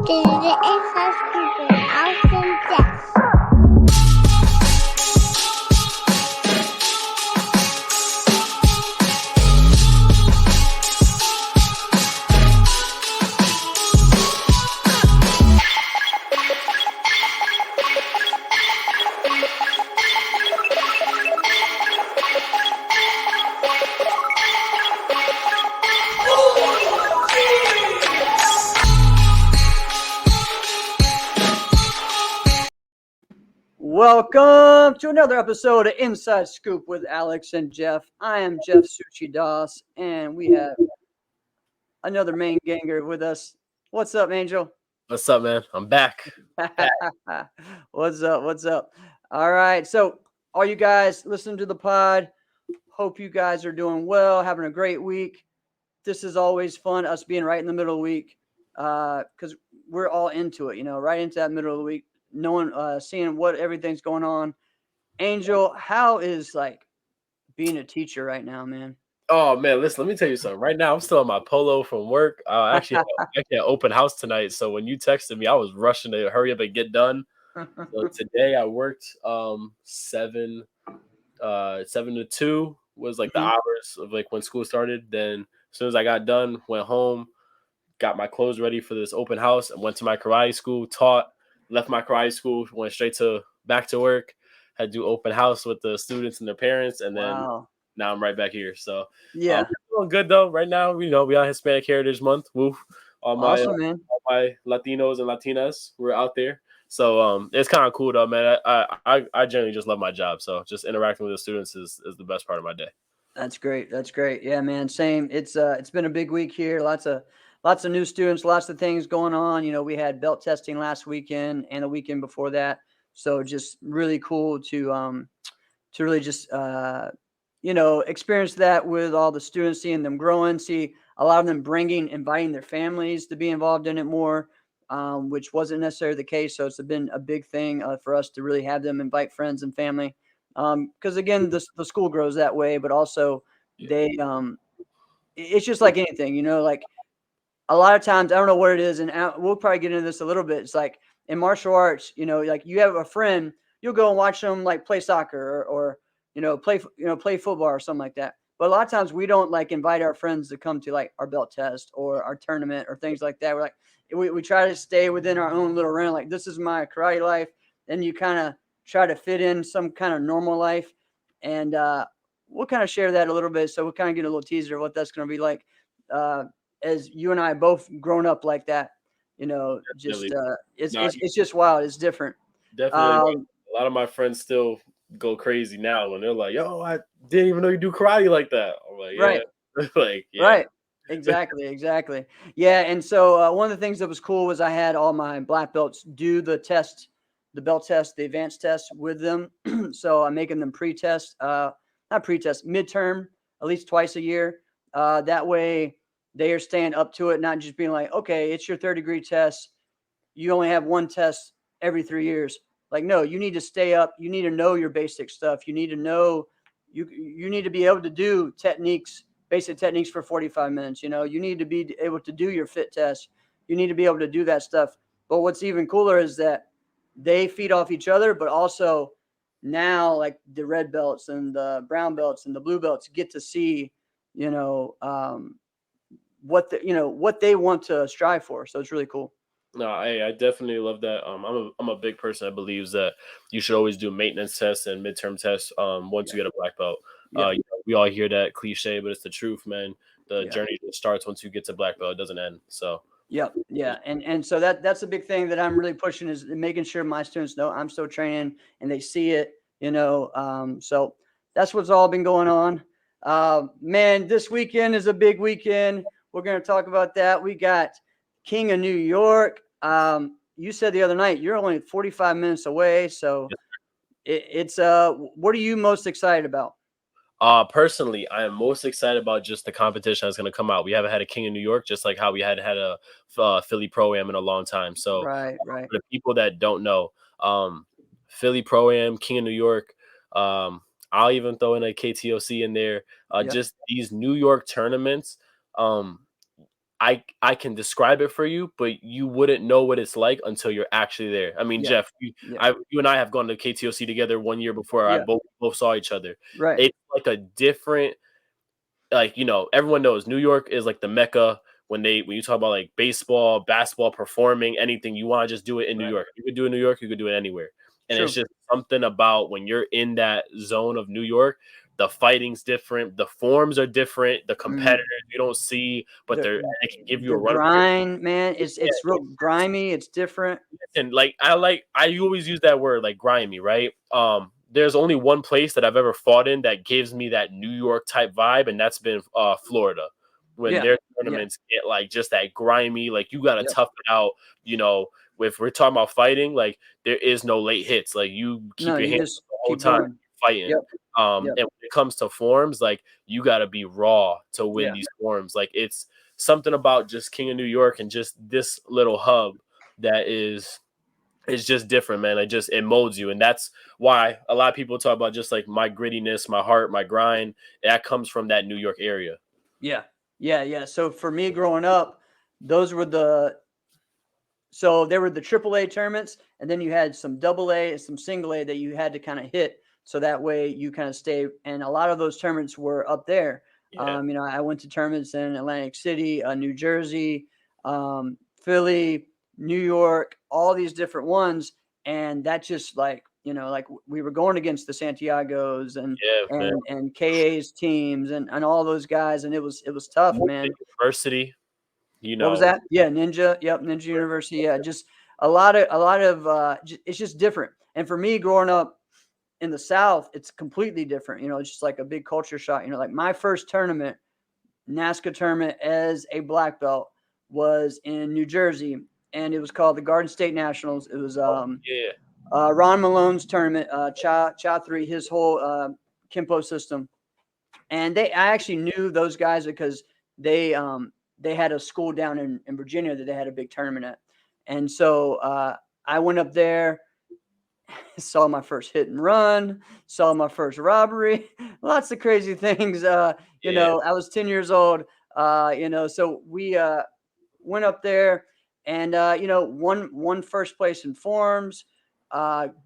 The inside scoop with Alex and Jeff. Welcome to another episode of Inside Scoop with Alex and Jeff. I am Jeff Suchi Das, and we have another main ganger with us. What's up, Angel? What's up, man? I'm back. What's up? What's up? All right. So, all you guys listening to the pod, hope you guys are doing well, having a great week. This is always fun, us being right in the middle of the week, because we're all into it, right into that middle of the week, knowing, seeing what everything's going on. Angel, how is like being a teacher right now, man? Oh man, listen, let me tell you something. Right now, I'm still in my polo from work. Actually had an open house tonight. So when you texted me, I was rushing to hurry up and get done. So today I worked 7 to 2 was like the hours of like when school started. Then as soon as I got done, went home, got my clothes ready for this open house, and went to my karate school, taught, left my karate school, went straight to back to work, had to do open house with the students and their parents, and then Wow. now I'm right back here. So Yeah. doing good though. Right now, we on Hispanic Heritage Month. Woo! All my Awesome, man. all my Latinos and Latinas were out there. So it's kind of cool though, man. I generally just love my job. So just interacting with the students is the best part of my day. That's great. That's great. Yeah, man. Same. It's been a big week here. Lots of new students, lots of things going on. We had belt testing last weekend and the weekend before that. So just really cool to really just experience that with all the students, seeing them growing, see a lot of them inviting their families to be involved in it more, which wasn't necessarily the case. So it's been a big thing for us to really have them invite friends and family. Because again, the school grows that way, but also they it's just like anything, like a lot of times, I don't know what it is, and we'll probably get into this a little bit. It's like in martial arts, like you have a friend, you'll go and watch them like play soccer or play football or something like that. But a lot of times we don't like invite our friends to come to like our belt test or our tournament or things like that. We're like, we try to stay within our own little realm. Like, this is my karate life. Then you kind of try to fit in some kind of normal life. And we'll kind of share that a little bit. So we'll kind of get a little teaser of what that's going to be like. As you and I both grown up like that, just it's just wild. It's different. Definitely. A lot of my friends still go crazy now when they're like, "Yo, I didn't even know you do karate like that." I'm like, "Yeah." Right. Like, yeah. Right. Exactly. Yeah. And so one of the things that was cool was I had all my black belts do the test, the belt test, the advanced test with them. So I'm making them not pre-test, midterm, at least twice a year. That way they are staying up to it, not just being like, okay, it's your third degree test. You only have one test every 3 years. Like, no, you need to stay up. You need to know your basic stuff. You need to know, you need to be able to do basic techniques for 45 minutes. You need to be able to do your fit test. You need to be able to do that stuff. But what's even cooler is that they feed off each other, but also now like the red belts and the brown belts and the blue belts get to see, what they want to strive for. So it's really cool. No, I definitely love that. I'm a big person that believes that you should always do maintenance tests and midterm tests. Once you get a black belt, we all hear that cliche, but it's the truth, man. The journey just starts once you get to black belt; it doesn't end. So. Yep. Yeah. And so that's a big thing that I'm really pushing is making sure my students know I'm still training and they see it, so that's what's all been going on. Man, this weekend is a big weekend. We're going to talk about that. We got King of New York. You said the other night, you're only 45 minutes away. So it's what are you most excited about? Personally, I am most excited about just the competition that's going to come out. We haven't had a King of New York, just like how we had a Philly Pro-Am in a long time. So right. For the people that don't know, Philly Pro-Am, King of New York, I'll even throw in a KTOC in there. Just these New York tournaments. I can describe it for you, but you wouldn't know what it's like until you're actually there. I mean, Yeah. Jeff, Yeah. you and I have gone to KTOC together 1 year before I Yeah. both saw each other. Right. It's like a different, like, everyone knows New York is like the mecca when you talk about like baseball, basketball, performing, anything, you want to just do it in New Right. York. You could do it in New York, you could do it anywhere. And it's True. just something about when you're in that zone of New York, the fighting's different, the forms are different, the competitors you don't see, but they can give you a The run. grind, man, it's real grimy. It's different. And like I always use that word, like grimy, right? There's only one place that I've ever fought in that gives me that New York type vibe, and that's been Florida. When Yeah. their tournaments get like just that grimy, like you gotta Yep. tough it out, if we're talking about fighting, like there is no late hits. Like you keep No, your you hands just the whole keep time going. fighting. Yep. And Yep. when it comes to forms, like you gotta be raw to win Yeah. these forms. Like it's something about just King of New York and just this little hub that is just different, man. It molds you. And that's why a lot of people talk about just like my grittiness, my heart, my grind. That comes from that New York area. Yeah. Yeah. Yeah. So for me growing up, those were there were the AAA tournaments, and then you had some AA and some single A that you had to kind of hit. So that way you kind of stay. And a lot of those tournaments were up there. Yeah. I went to tournaments in Atlantic City, New Jersey, Philly, New York, all these different ones. And that just like we were going against the Santiagos and Yeah, man. and KA's teams and all those guys. And it was tough, man. University, What was that? Yeah, Ninja. Yep, Ninja University. Yeah, just a lot of it's just different. And for me, growing up in the South, it's completely different. It's just like a big culture shock. Like my first tournament, NASCAR tournament as a black belt, was in New Jersey, and it was called the Garden State Nationals. It was Ron Malone's tournament, Cha 3, his whole Kimpo system, and I actually knew those guys because they had a school down in Virginia that they had a big tournament at. And so I went up there, saw my first hit and run, saw my first robbery, lots of crazy things. I was 10 years old, so we went up there and, won first place in forms,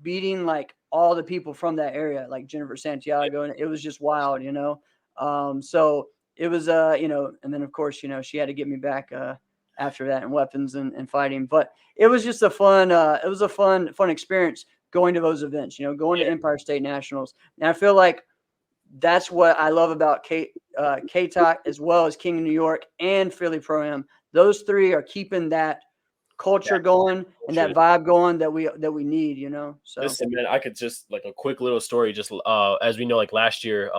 beating like all the people from that area, like Jennifer Santiago. And it was just wild, so it was, and then of course, she had to get me back after that in weapons and fighting. But it was just a fun experience going to those events, going to Empire State Nationals. And I feel like that's what I love about K-Talk as well as King of New York and Philly Pro-Am. Those three are keeping that culture going and that vibe going that we need, So listen, man, I could just like a quick little story. Just as we know, like last year,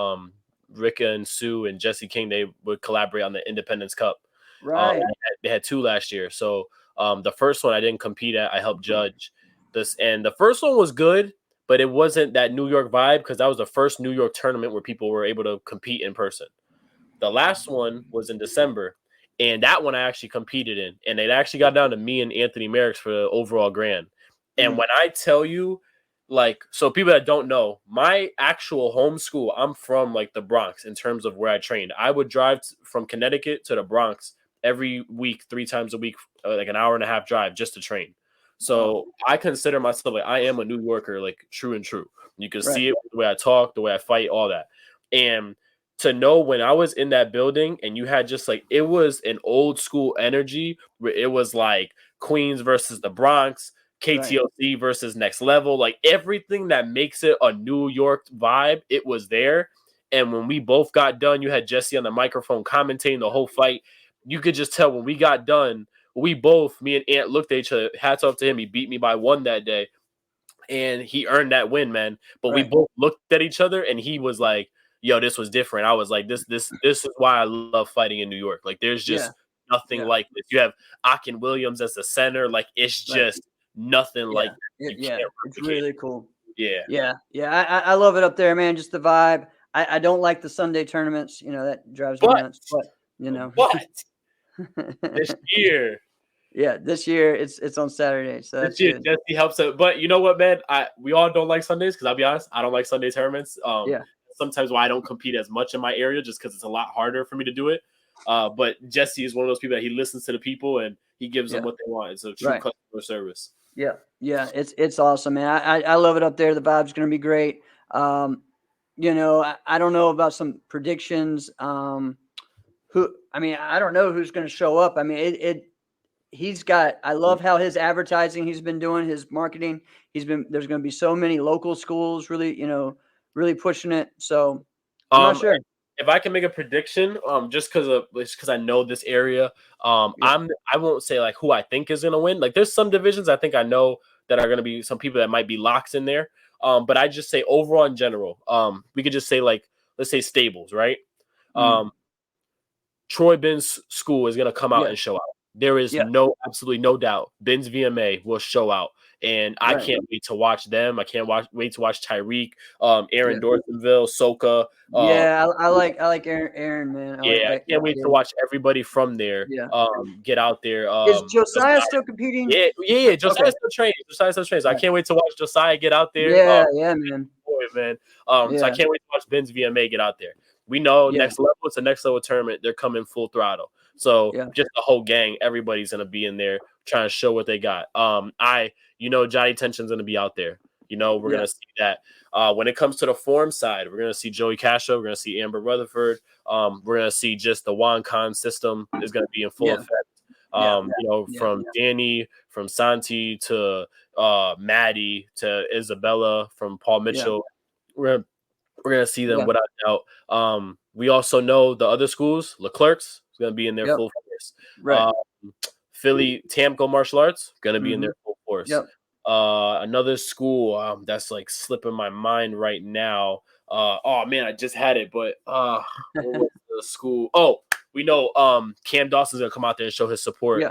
Ricka and Sue and Jesse King, they would collaborate on the Independence Cup. Right. They had 2 last year. So the first one I didn't compete at. I helped judge this, and the first one was good, but it wasn't that New York vibe because that was the first New York tournament where people were able to compete in person. The last one was in December, and that one I actually competed in, and it actually got down to me and Anthony Merricks for the overall grand. And when I tell you, like, so people that don't know, my actual home school, I'm from like the Bronx in terms of where I trained. I would drive from Connecticut to the Bronx every week, 3 times a week, like an hour and a half drive just to train. So I consider myself like I am a New Yorker, like true and true. You can see it the way I talk, the way I fight, all that. And to know when I was in that building and you had just like, it was an old school energy where it was like Queens versus the Bronx, KTOC versus Next Level, like everything that makes it a New York vibe, it was there. And when we both got done, you had Jesse on the microphone commentating the whole fight. You could just tell when we got done, we both, me and Ant, looked at each other. Hats off to him. He beat me by 1 that day, and he earned that win, man. But we both looked at each other, and he was like, "Yo, this was different." I was like, "This is why I love fighting in New York. Like, there's just nothing like this. You have Akin Williams as the center. Like, it's just nothing like that. It's really cool. Yeah. I love it up there, man. Just the vibe. I don't like the Sunday tournaments. That drives me nuts. But But this year. Yeah, this year it's on Saturday, so that's good. Jesse helps out. But you know what, man? We all don't like Sundays because I'll be honest, I don't like Sunday tournaments. Sometimes why I don't compete as much in my area just because it's a lot harder for me to do it. But Jesse is one of those people that he listens to the people and he gives them Yeah. what they want. It's a true Right. customer service. Yeah. Yeah. It's awesome, man. I love it up there. The vibe's going to be great. I don't know about some predictions. I don't know who's going to show up. I mean, I love how his advertising he's been doing, his marketing. There's going to be so many local schools really, really pushing it. So I'm not sure. If I can make a prediction, just because I know this area, I won't say like who I think is gonna win. Like there's some divisions I think I know that are gonna be some people that might be locks in there. But I just say overall in general, we could just say like let's say stables, right? Troy Ben's school is gonna come out and show out. There is absolutely no doubt. Ben's VMA will show out. And I can't wait to watch them. I can't wait to watch Tyreek, Aaron Dorsenville, Soka. I like Aaron, man. I can't wait to watch everybody from there get out there. Is Josiah still competing? Yeah. Josiah still trains. I can't wait to watch Josiah get out there. Man. Boy, man. So I can't wait to watch Ben's VMA get out there. We know next level, it's a next level tournament. They're coming full throttle. So just the whole gang, everybody's gonna be in there trying to show what they got. Johnny Tension's gonna be out there. We're gonna see that. When it comes to the form side, we're gonna see Joey Castro, we're gonna see Amber Rutherford. We're gonna see just the Juan Khan system is gonna be in full effect. From Danny, from Santi to Maddie to Isabella, from Paul Mitchell. We're gonna see them without doubt. We also know the other schools, Leclerc's is gonna be in their full force. Right. Philly Tamco Martial Arts gonna be in their full force. Another school that's like slipping my mind right now. Oh man, I just had it, but what was the school? Oh, we know Cam Dawson's gonna come out there and show his support.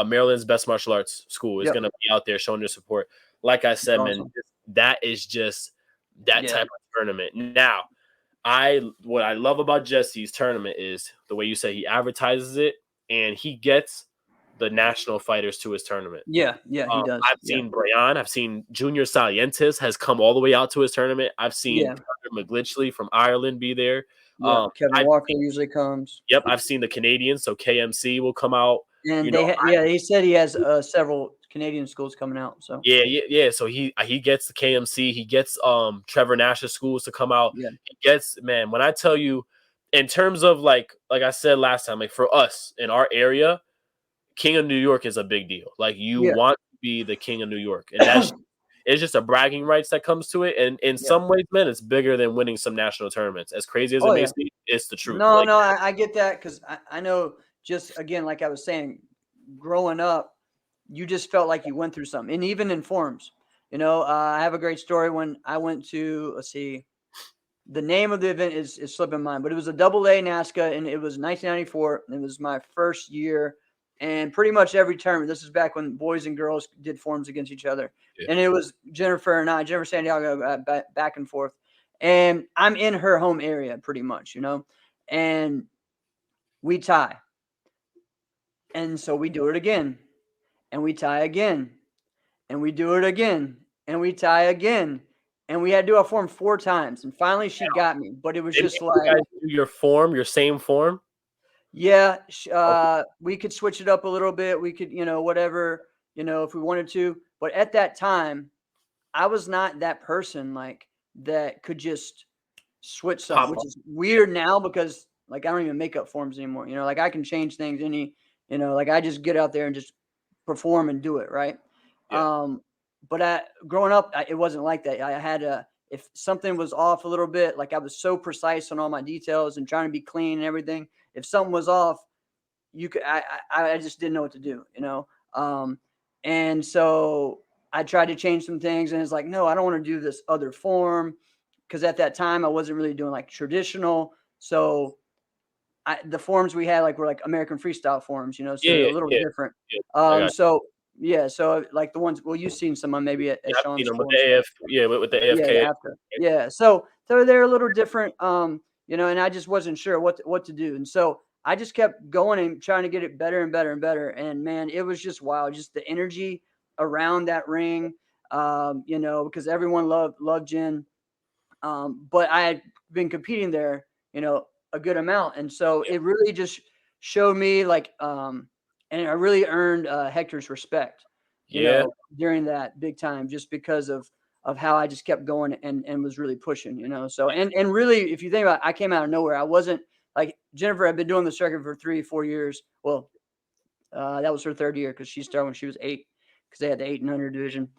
Maryland's Best Martial Arts School is gonna be out there showing their support. Like I said, man, that is just that type of tournament. Now, what I love about Jesse's tournament is the way you say he advertises it and he gets the national fighters to his tournament. He does. I've seen Brayan. I've seen Junior Salientes has come all the way out to his tournament. I've seen McGlitchley from Ireland be there. Kevin Walker usually comes. Yep, I've seen the Canadians, so KMC will come out. And he said he has several Canadian schools coming out. So So he gets the KMC. He gets Trevor Nash's schools to come out. He gets, man, when I tell you, in terms of like I said last time, like for us in our area, King of New York is a big deal. Like you want to be the King of New York, and that's it's just a bragging rights that comes to it. And in some ways, man, it's bigger than winning some national tournaments. As crazy as it may be, it's the truth. I get that because I know. Just again, like I was saying, growing up, you just felt like you went through something, and even in forums, I have a great story when I went to. Let's see, the name of the event is slipping mind, but it was a AA NASCA, and it was 1994. And it was my first year, and pretty much every tournament. This is back when boys and girls did forums against each other, and it was Jennifer Santiago back and forth, and I'm in her home area pretty much, and we tie. And so we do it again, and we tie again, and we do it again, and we tie again, and we had to do our form 4 times, and finally she got me. But it was just like you guys do your same form. Yeah, we could switch it up a little bit. We could, whatever, if we wanted to. But at that time, I was not that person like that could just switch something, which is weird now because like I don't even make up forms anymore. Like I can change things like I just get out there and just perform and do it, right? But growing up, it wasn't like that. I had if something was off a little bit, like I was so precise on all my details and trying to be clean and everything. If something was off, I just didn't know what to do, and so I tried to change some things, and it's like, no, I don't want to do this other form because at that time I wasn't really doing like traditional, so. The forms we had were like American freestyle forms, so they're a little different. So like the ones, well, you've seen some maybe at Sean's with the with the AFK. So they're a little different, and I just wasn't sure what to do, and so I just kept going and trying to get it better and better and better, and man, it was just wild, just the energy around that ring, because everyone loved Jen, but I had been competing there, a good amount. And so it really just showed me like, and I really earned Hector's respect, Yeah. during that big time, just because of how I just kept going and was really pushing, So, and really, if you think about it, I came out of nowhere. I wasn't like Jennifer had been doing the circuit for 3-4 years. Well, that was her third year because she started when she was 8 because they had the 8 and under division.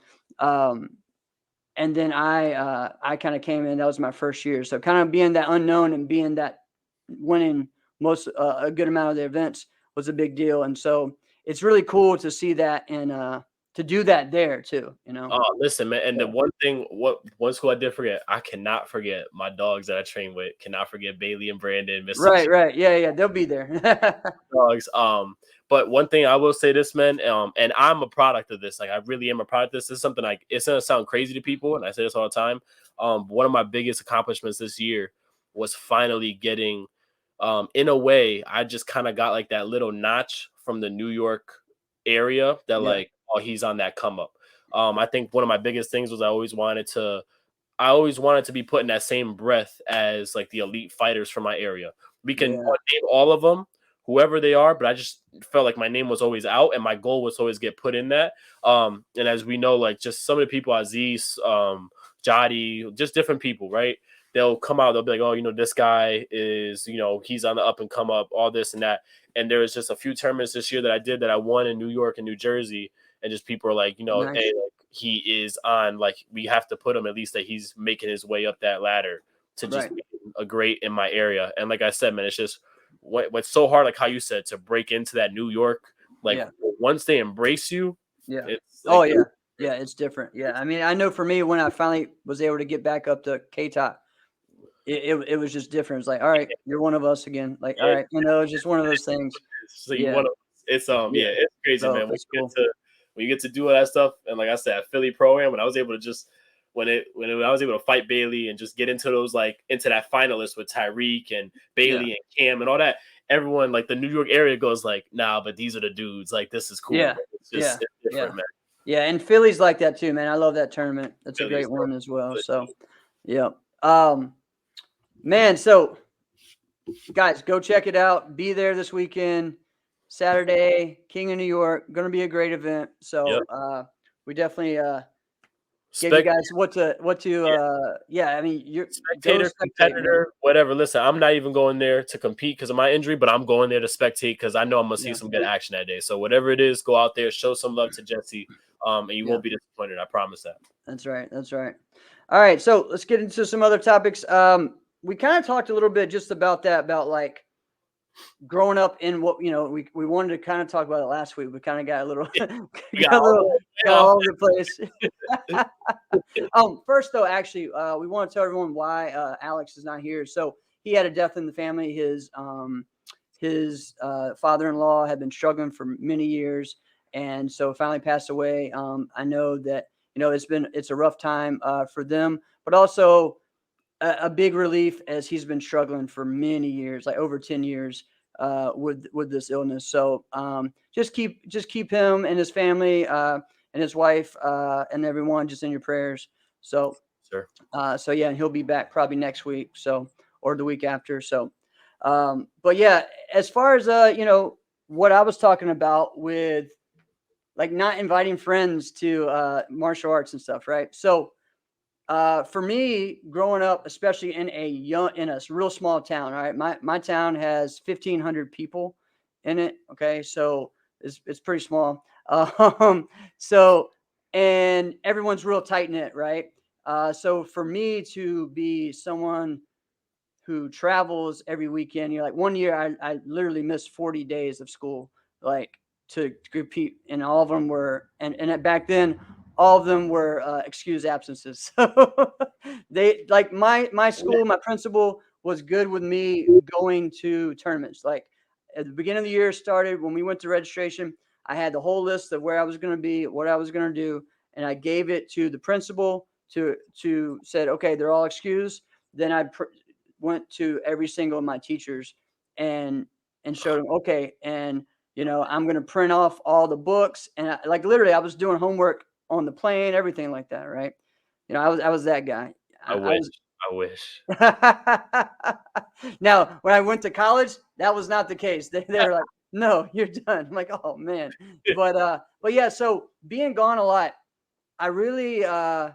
And then I kind of came in. That was my first year. So kind of being that unknown and being that winning a good amount of the events was a big deal. And so it's really cool to see that and to do that there too, Oh, listen, man. And the one school I did forget, I cannot forget my dogs that I train with. Cannot forget Bailey and Brandon, Mr. Right. Yeah. They'll be there. Dogs. But one thing I will say this, man, and I'm a product of this. Like, I really am a product of this. This is something like it's gonna sound crazy to people, and I say this all the time. One of my biggest accomplishments this year was finally getting, in a way, I just kind of got like that little notch from the New York area that Yeah. like, oh, he's on that come up. I think one of my biggest things was I always wanted to be put in that same breath as like the elite fighters from my area. We can Yeah. name all of them, whoever they are, but I just felt like my name was always out and my goal was to always get put in that. And as we know, like just some of the people, Aziz, Jadi, just different people, right? They'll come out, they'll be like, oh, this guy is, he's on the up and come up, all this and that. And there was just a few tournaments this year that I did that I won in New York and New Jersey. And just people are like, Nice. hey, like, he is on, like, we have to put him at least that he's making his way up that ladder to just Right. be a great in my area. And like I said, man, it's just what's so hard, like how you said, to break into that New York, like Yeah. once they embrace you, Yeah. it's Oh like, yeah. Yeah. It's different. Yeah. I mean, I know for me, when I finally was able to get back up to K-Top, it was just different. It's like, all right, you're one of us again. Like, all Yeah. right, it's just one of those things. So you Yeah. want to, it's Yeah. it's crazy, So man. it's cool. When you get to do all that stuff, and like I said, at Philly Pro-Am, when I was able to just when I was able to fight Bailey and just get into those, like into that finalist with Tyreek and Bailey and Cam and all that, everyone like the New York area goes like, nah, but these are the dudes. Like, this is cool. Yeah. It's just it's different, man. Yeah. And Philly's like that too, man. I love that tournament. That's a Philly's great one as well. good, So, too. yeah. Man, so guys, go check it out. Be there this weekend, Saturday, King of New York. Going to be a great event. So, Yep. we definitely give you guys what to I mean, you're Spectator, competitor, whatever. Listen, I'm not even going there to compete because of my injury, but I'm going there to spectate because I know I'm gonna see some good action that day. So whatever it is, go out there, show some love to Jesse, and you won't be disappointed. I promise that. That's right. All right, so let's get into some other topics. We kind of talked a little bit just about that, about like growing up in what we wanted to kind of talk about it last week. We kind of got a little got all over the place. First though, actually, we want to tell everyone why Alex is not here. So he had a death in the family. His father-in-law had been struggling for many years, and so finally passed away. I know that it's a rough time for them, but also a big relief as he's been struggling for many years, like over 10 years with this illness. So just keep him and his family and his wife and everyone just in your prayers. So Sure. So yeah, and he'll be back probably next week, so, or the week after. So but yeah, as far as what I was talking about with like not inviting friends to martial arts and stuff, right? So for me, growing up, especially in a real small town, all right, my town has 1,500 people in it. Okay, so it's pretty small. So, and everyone's real tight knit, right? So for me to be someone who travels every weekend, like one year I literally missed 40 days of school, like to compete, and all of them were, and back then, all of them were excused absences. So they like my school, my principal was good with me going to tournaments. Like at the beginning of the year started when we went to registration, I had the whole list of where I was going to be, what I was going to do, and I gave it to the principal to said, okay, they're all excused. Then I went to every single of my teachers and showed them, okay, and I'm going to print off all the books, and like literally I was doing homework on the plane, everything like that, right? I was that guy. I wish. I wish. Now, when I went to college, that was not the case. They were like, "No, you're done." I'm like, "Oh man," but yeah. So being gone a lot, I really, I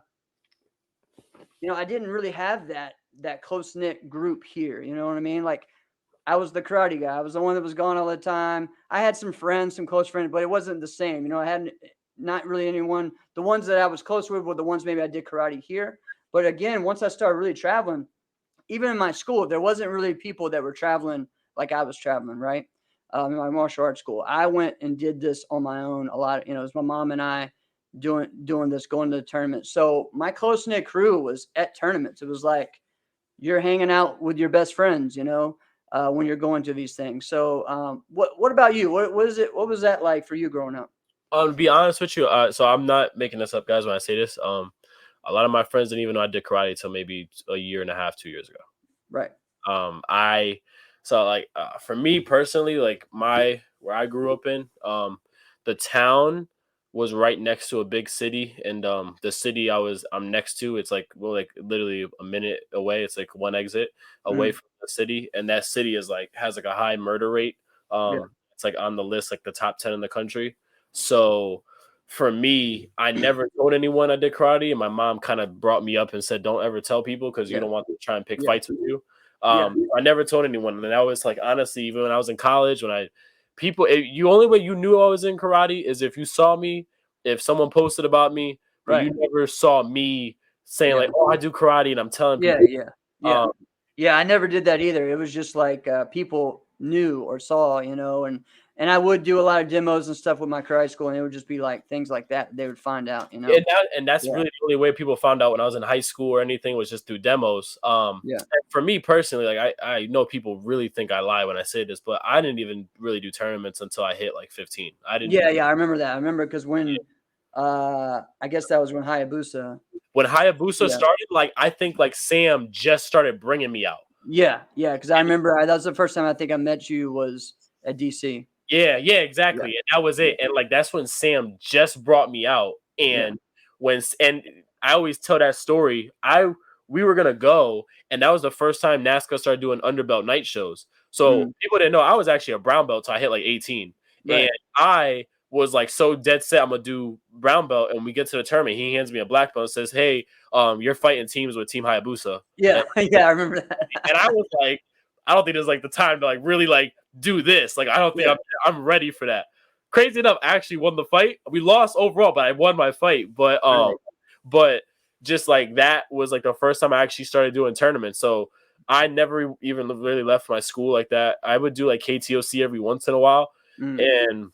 didn't really have that close knit group here. You know what I mean? Like I was the karate guy. I was the one that was gone all the time. I had some friends, some close friends, but it wasn't the same. I had not really anyone. The ones that I was close with were the ones maybe I did karate here. But again, once I started really traveling, even in my school, there wasn't really people that were traveling like I was traveling, right? In my martial arts school, I went and did this on my own a lot. It was my mom and I doing this, going to the tournament. So my close knit crew was at tournaments. It was like you're hanging out with your best friends, when you're going to these things. So, what about you? What is it? What was that like for you growing up? To be honest with you, so I'm not making this up, guys, when I say this. A lot of my friends didn't even know I did karate until maybe a year and a half, 2 years ago. Right. I so like for me personally, like where I grew up in, the town was right next to a big city, and the city I'm next to, it's like like literally a minute away. It's like one exit away Mm, from the city, and that city has like a high murder rate. yeah. It's like on the list, like the top 10 in the country. So for me, I never told anyone I did karate, and my mom kind of brought me up and said, "Don't ever tell people because you Yeah. don't want to try and pick Yeah. fights with you." Yeah. I never told anyone, and I was like, honestly, even when I was in college, you only way you knew I was in karate is if you saw me, if someone posted about me, but Right. you never saw me saying Yeah. like, "Oh, I do karate," and I'm telling Yeah. people. Yeah. Yeah. Um, Yeah, I never did that either. It was just like people knew or saw, and I would do a lot of demos and stuff with my karate school, and it would just be like things like that they would find out. and that's Yeah. really the only way people found out when I was in high school or anything was just through demos. Yeah. And for me personally, like I know people really think I lie when I say this, but I didn't even really do tournaments until I hit like 15. I didn't do Yeah. Yeah. I remember that. I remember because I guess that was when Hayabusa. when Hayabusa Yeah. started. Like I think like Sam just started bringing me out. Yeah. Yeah. Because I remember that was the first time I think I met you was at DC. Yeah, Yeah. exactly. And that was Yeah. it. And like that's when Sam just brought me out. Yeah. And I always tell that story. We were gonna go, and that was the first time NASCAR started doing underbelt night shows. So Mm, people didn't know I was actually a brown belt, so I hit like 18. And right. I was like so dead set I'm gonna do brown belt. And we get to the tournament, he hands me a black belt and says, "Hey, you're fighting teams with Team Hayabusa." Yeah. And, Yeah. I remember that. and I was like, I don't think there's like the time to like really like do this. Like I don't think Yeah. I'm ready for that. Crazy enough, I actually won the fight. We lost overall, but I won my fight. Right. But just like that was like the first time I actually started doing tournaments. So I never even really left my school like that. I would do like KTOC every once in a while, Mm, and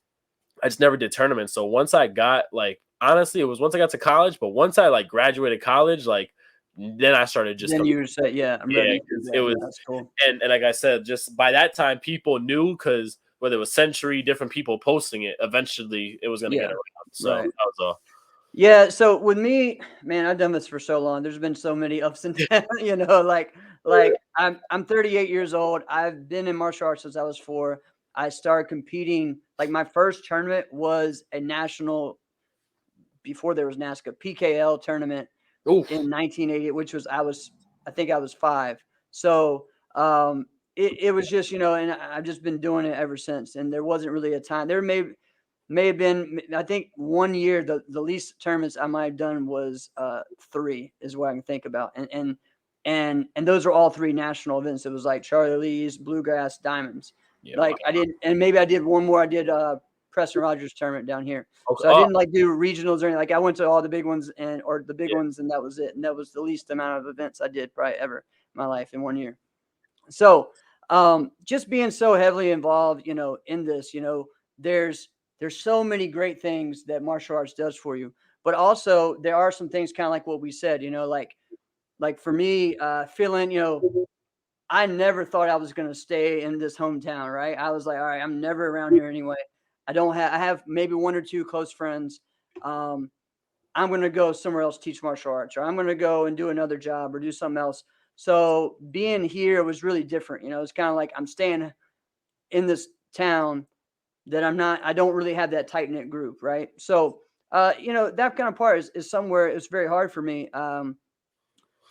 I just never did tournaments. So once I got like honestly, it was once I got to college, but once I like graduated college, like then I started just then to you said, "Yeah, I'm yeah, ready." 'cause Yeah. it Yeah. was That's cool. and like I said, just by that time, people knew because whether it was Century, different people posting it, eventually it was going to get Yeah. around. So Right. that was all. Yeah, so with me, man, I've done this for so long. There's been so many ups and downs, like I'm 38 years old. I've been in martial arts since I was 4. I started competing. Like my first tournament was a national before there was NASCAR PKL tournament Oof. in 1980, which was I think I was 5. So it was just and I've just been doing it ever since. And there wasn't really a time. There may have been, I think, 1 year the least tournaments I might have done was 3 is what I can think about, and those are all 3 national events. It was like Charlie Lee's, Bluegrass, Diamonds. Yeah. Wow. Like I did, and maybe I did one more. I did Preston Rogers tournament down here, Okay. so I Oh, didn't like do regionals or anything. Like I went to all the big ones or the big yeah. ones, and that was it. And that was the least amount of events I did probably ever in my life in 1 year. So just being so heavily involved, in this, there's so many great things that martial arts does for you, but also there are some things kind of like what we said, like for me, feeling, I never thought I was going to stay in this hometown, right? I was like, all right, I'm never around here anyway. I have maybe 1 or 2 close friends. Um, I'm going to go somewhere else, teach martial arts, or I'm going to go and do another job or do something else. So being here was really different. It's kind of like I'm staying in this town that I don't really have that tight knit group. Right. So, that kind of part is somewhere it's very hard for me.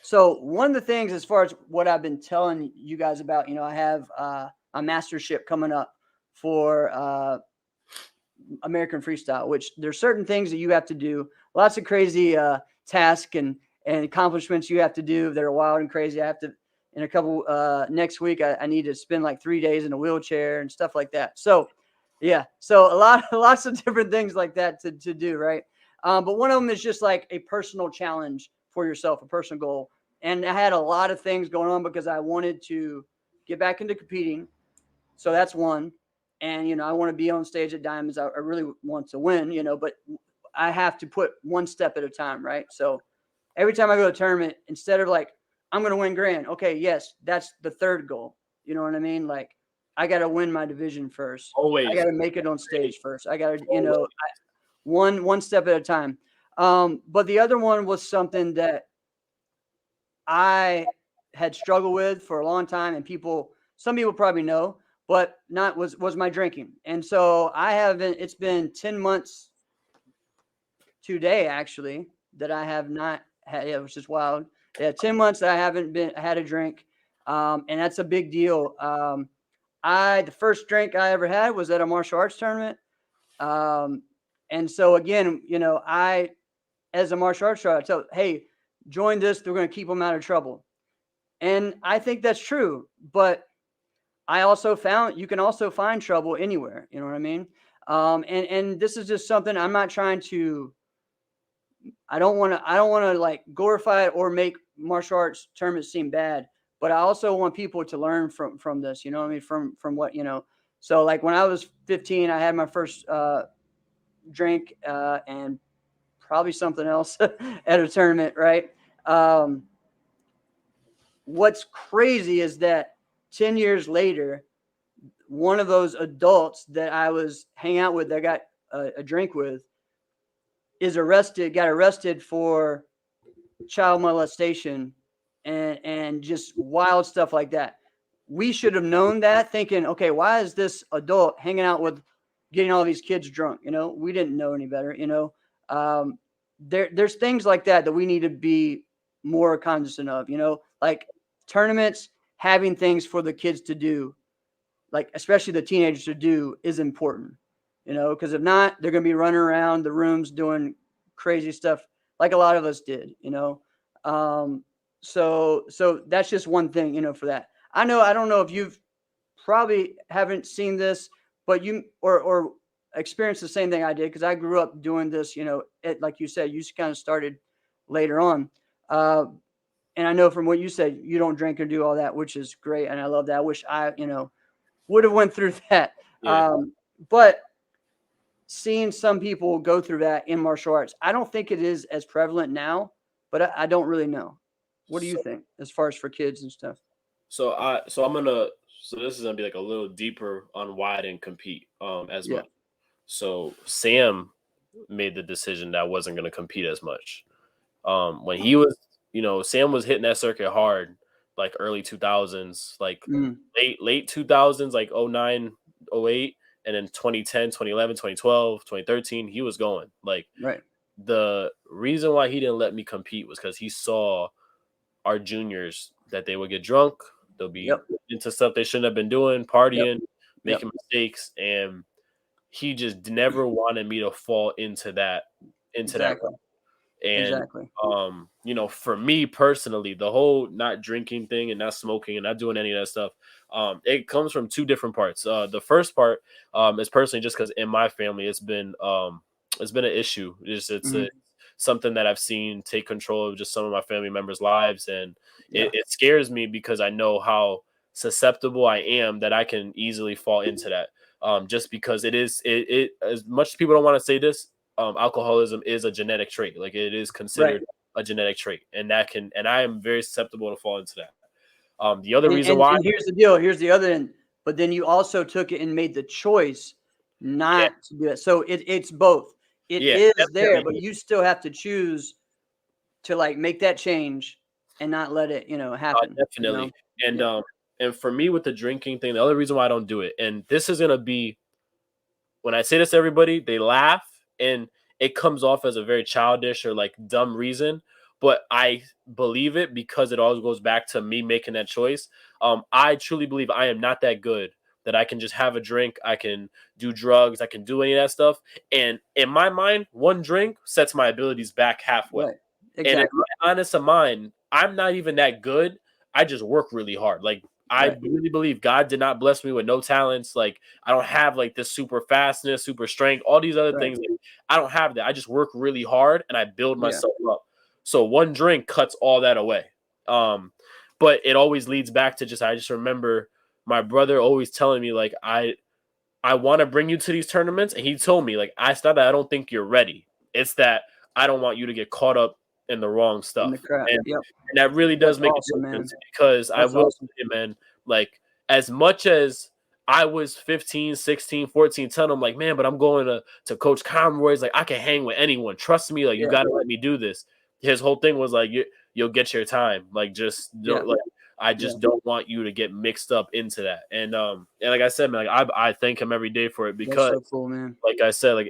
So one of the things, as far as what I've been telling you guys about, I have a mastership coming up for American Freestyle, which there's certain things that you have to do, lots of crazy tasks and accomplishments you have to do that are wild and crazy. I have to, in a couple next week, I need to spend like 3 days in a wheelchair and stuff like that. So yeah, so lots of different things like that to do, right? But one of them is just like a personal challenge for yourself, a personal goal. And I had a lot of things going on because I wanted to get back into competing. So that's one. And, I want to be on stage at Diamonds. I really want to win, but I have to put one step at a time, right? So every time I go to a tournament, instead of like, I'm going to win grand. Okay, yes, that's the third goal. You know what I mean? Like, I got to win my division first. Always. I got to make it on stage first. I got to, one step at a time. But the other one was something that I had struggled with for a long time, and some people probably know, but not was my drinking. And so it's been 10 months today, actually, that I have not had, which is wild. Yeah, 10 months that I haven't had a drink. And that's a big deal. The first drink I ever had was at a martial arts tournament. And so again, as a martial arts instructor, I tell, hey, join this. They're going to keep them out of trouble. And I think that's true. But I also found you can also find trouble anywhere. You know what I mean? And this is just something I'm not trying to. I don't want to like glorify it or make martial arts tournaments seem bad. But I also want people to learn from this. You know what I mean? From what. So like when I was 15, I had my first drink and probably something else at a tournament, right? What's crazy is that 10 years later, one of those adults that I was hanging out with, that I got a drink with, got arrested for child molestation and just wild stuff like that. We should have known that, thinking, okay, why is this adult hanging out with, getting all these kids drunk? We didn't know any better. There's things like that we need to be more cognizant of. Like tournaments, having things for the kids to do, like especially the teenagers to do, is important. Because if not, they're going to be running around the rooms doing crazy stuff like a lot of us did. So that's just one thing. For that. I don't know if you've probably haven't seen this, but you or experienced the same thing I did, because I grew up doing this. Like you said, you kind of started later on. And I know from what you said, you don't drink or do all that, which is great. And I love that. I wish I, would have went through that. Yeah. But seeing some people go through that in martial arts, I don't think it is as prevalent now, but I don't really know. What do you think as far as for kids and stuff? So this is gonna be like a little deeper on why I didn't compete as much. So Sam made the decision that I wasn't gonna compete as much. When he was, Sam was hitting that circuit hard, like early 2000s, like late 2000s, like 09, 08, and then 2010, 2011, 2012, 2013, he was going. Like, right. The reason why he didn't let me compete was because he saw our juniors, that they would get drunk, they'll be into stuff they shouldn't have been doing, partying, making mistakes, and he just never wanted me to fall into that. Exactly. And for me personally, the whole not drinking thing and not smoking and not doing any of that stuff, it comes from two different parts. The first part is personally just because in my family it's been an issue. It's something that I've seen take control of just some of my family members' lives, and it scares me because I know how susceptible I am, that I can easily fall into that. Just because it as much as people don't want to say this, alcoholism is a genetic trait. Like, it is considered a genetic trait, and I am very susceptible to fall into that. The other reason why, and here's the deal, here's the other end, but then you also took it and made the choice not to do it. So it's both. It is there, but you still have to choose to like make that change and not let it, happen. Definitely. And for me with the drinking thing, the other reason why I don't do it, and this is gonna be, when I say this to everybody, they laugh and it comes off as a very childish or like dumb reason, but I believe it because it always goes back to me making that choice. I truly believe I am not that good that I can just have a drink, I can do drugs, I can do any of that stuff. And in my mind, one drink sets my abilities back halfway. Right. And in Exactly. my honest of mind, I'm not even that good. I just work really hard. Like I Right. really believe God did not bless me with no talents. Like I don't have like this super fastness, super strength, all these other Right. things. Like, I don't have that. I just work really hard and I build Yeah. myself up. So one drink cuts all that away. But it always leads back to I just remember my brother always telling me like I want to bring you to these tournaments, and he told me like it's not that I don't think you're ready. It's that I don't want you to get caught up in the wrong In the stuff. crowd. And Yep. that really does That's make awesome, a difference man. because I That's will awesome. say, man, like as much as I was 15, 16, 14, telling him like, man, but I'm going to Coach Conroy's, like I can hang with anyone. Trust me, like you Yeah. got to let me do this. His whole thing was like, you'll get your time. Like just Yeah. don't, like I just don't want you to get mixed up into that. And like I said, man, like I thank him every day for it That's because so cool, man. like I said,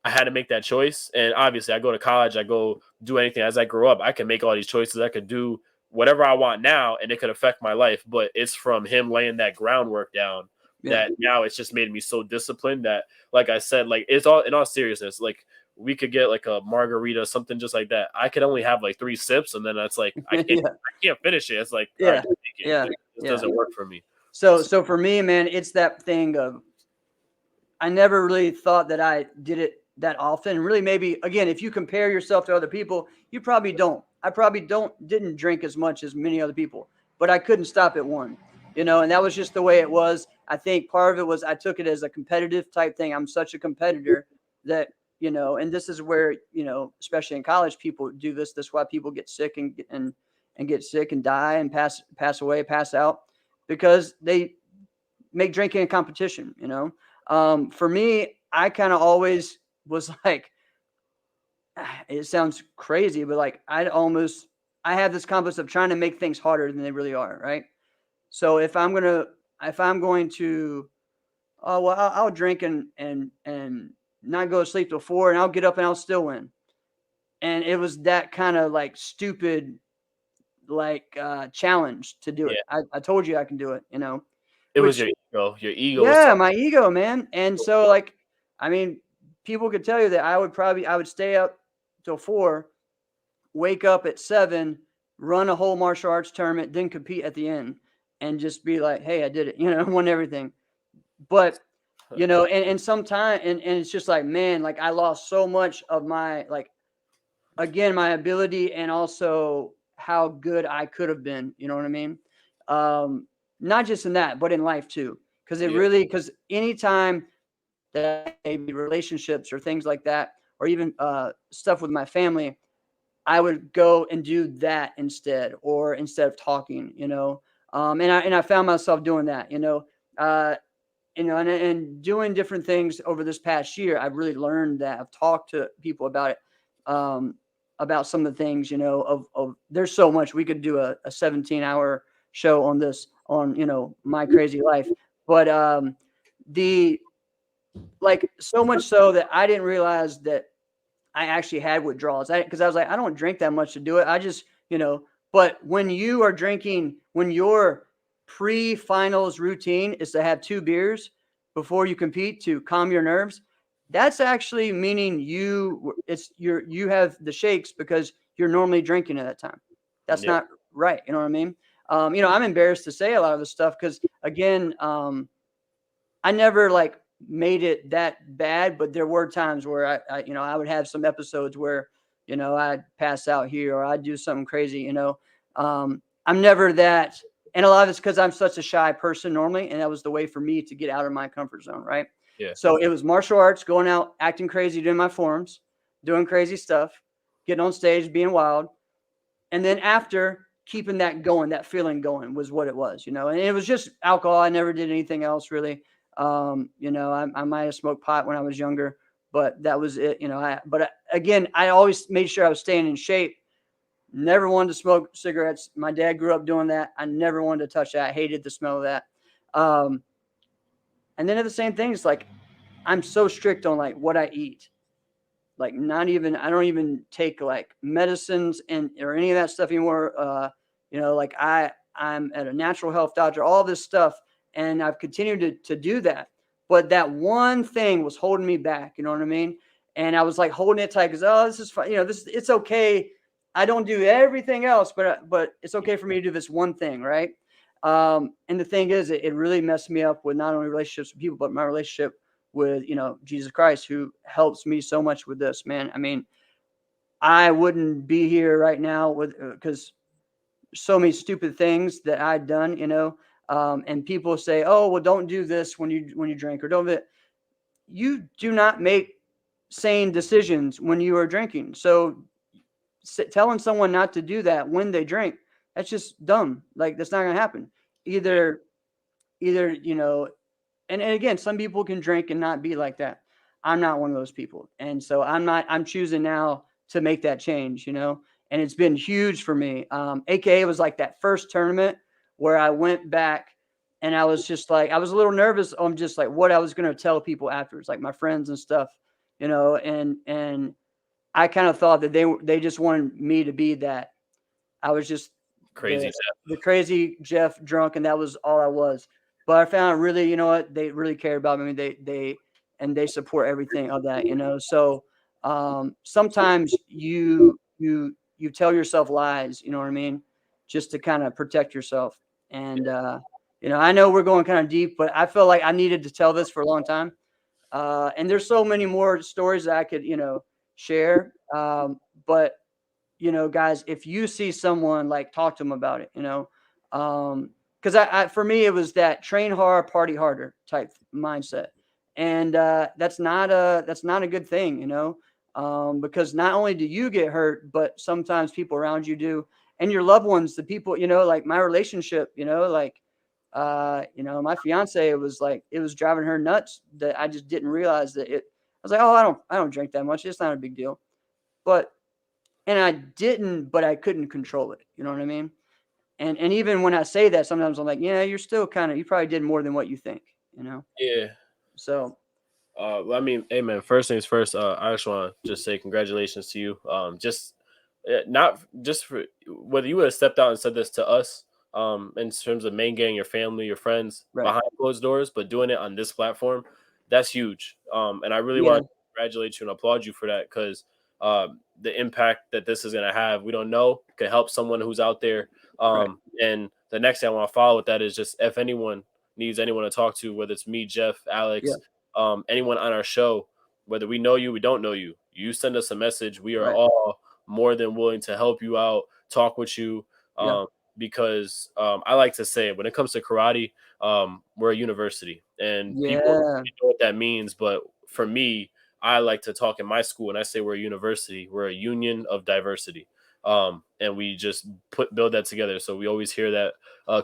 I had to make that choice. And obviously I go to college, I go do anything as I grow up. I can make all these choices. I could do whatever I want now and it could affect my life. But it's from him laying that groundwork down Yeah. that now it's just made me so disciplined that, like I said, like it's all in all seriousness, like we could get like a margarita, something just like that. I could only have like 3 sips and then that's like I can't finish it. It's like all right, Yeah. take it. Yeah. It just Yeah. doesn't work for me. So for me, man, it's that thing of I never really thought that I did it that often. Really, maybe again, if you compare yourself to other people, you probably don't. I probably didn't drink as much as many other people, but I couldn't stop at one, and that was just the way it was. I think part of it was I took it as a competitive type thing. I'm such a competitor that, and this is where, especially in college, people do this. That's why people get sick and get sick and die and pass away, pass out, because they make drinking a competition, For me, I kind of always was like, it sounds crazy, but like I have this compass of trying to make things harder than they really are, right? So if I'm going to, oh well, I'll drink and not go to sleep till 4, and I'll get up and I'll still win. And it was that kind of like stupid, like challenge to do it. Yeah. I told you I can do it, It was which your ego was yeah, my ego, man. And so like, I mean, people could tell you that I would stay up till 4, wake up at 7, run a whole martial arts tournament, then compete at the end and just be like, hey, I did it, won everything. But, and sometimes, and it's just like, man, like I lost so much of my, like, again, my ability and also how good I could have been, you know what I mean? Not just in that, but in life too. Because anytime that maybe relationships or things like that, or even stuff with my family, I would go and do that instead of talking, and I found myself doing that, and doing different things over this past year. I've really learned that. I've talked to people about it, about some of the things, of there's so much. We could do a 17-hour show on this, on, my crazy life. But so much so that I didn't realize that I actually had withdrawals. Because I was like, I don't drink that much to do it. I just, but when you are drinking, when your pre-finals routine is to have 2 beers before you compete to calm your nerves, that's actually meaning you have the shakes because you're normally drinking at that time. That's not right. You know what I mean? I'm embarrassed to say a lot of this stuff because, again, I never like made it that bad, but there were times where I would have some episodes where, I'd pass out here or I'd do something crazy, I'm never that. And a lot of it's because I'm such a shy person normally. And that was the way for me to get out of my comfort zone. Right. Yeah. So it was martial arts, going out, acting crazy, doing my forms, doing crazy stuff, getting on stage, being wild. And then after, keeping that going, that feeling going was what it was, and it was just alcohol. I never did anything else really. I might have smoked pot when I was younger, but that was it. Again, I always made sure I was staying in shape. Never wanted to smoke cigarettes. My dad grew up doing that. I never wanted to touch that. I hated the smell of that. And then at the same thing, it's like, I'm so strict on like what I eat. like not even, I don't even take like medicines and or any of that stuff anymore. Like I'm at a natural health doctor, all this stuff, and I've continued to do that. But that one thing was holding me back. You know what I mean? And I was like holding it tight because, oh, this is fine. It's okay. I don't do everything else, but it's okay for me to do this one thing, right? And the thing is, it really messed me up with not only relationships with people, but my relationship with, Jesus Christ, who helps me so much with this, man. I mean, I wouldn't be here right now with because so many stupid things that I'd done, and people say, "Oh, well, don't do this when you drink, or don't do it." You do not make sane decisions when you are drinking. So telling someone not to do that when they drink, that's just dumb. Like that's not going to happen. Either, and again, some people can drink and not be like that. I'm not one of those people. And so I'm choosing now to make that change, and it's been huge for me. AKA was like that first tournament where I went back and I was just like, I was a little nervous on just like what I was going to tell people afterwards, like my friends and stuff, and I kind of thought that they just wanted me to be that. I was just Crazy. the crazy Jeff drunk, and that was all I was. But I found really, you know what, they really care about me. They support everything of that, So sometimes you tell yourself lies, you know what I mean, just to kind of protect yourself. And I know we're going kind of deep, but I feel like I needed to tell this for a long time. And there's so many more stories that I could, share. But guys, if you see someone, like, talk to them about it, because I for me it was that train hard, party harder type mindset, and that's not a good thing, because not only do you get hurt, but sometimes people around you do, and your loved ones, the people, like my relationship, like my fiance, it was driving her nuts that I just didn't realize that it. I was like, oh, I don't drink that much. It's not a big deal, and I didn't, but I couldn't control it. You know what I mean? And even when I say that, sometimes I'm like, yeah, you're still you probably did more than what you think, Yeah. So, I mean, hey man, first things first, I just want to just say congratulations to you. Just not just for whether you would have stepped out and said this to us, in terms of main gang, your family, your friends right. behind closed doors, but doing it on this platform, that's huge. And I really Yeah. want to congratulate you and applaud you for that, because the impact that this is going to have, we don't know, could help someone who's out there. And the next thing I want to follow with that is just if anyone needs anyone to talk to, whether it's me, Jeff, Alex, anyone on our show, whether we know you, we don't know you, you send us a message. We are all more than willing to help you out, talk with you. Because I like to say, when it comes to karate, we're a university, and people don't know what that means. But for me, I like to talk in my school, and I say we're a university. We're a union of diversity. And we just build that together. So we always hear that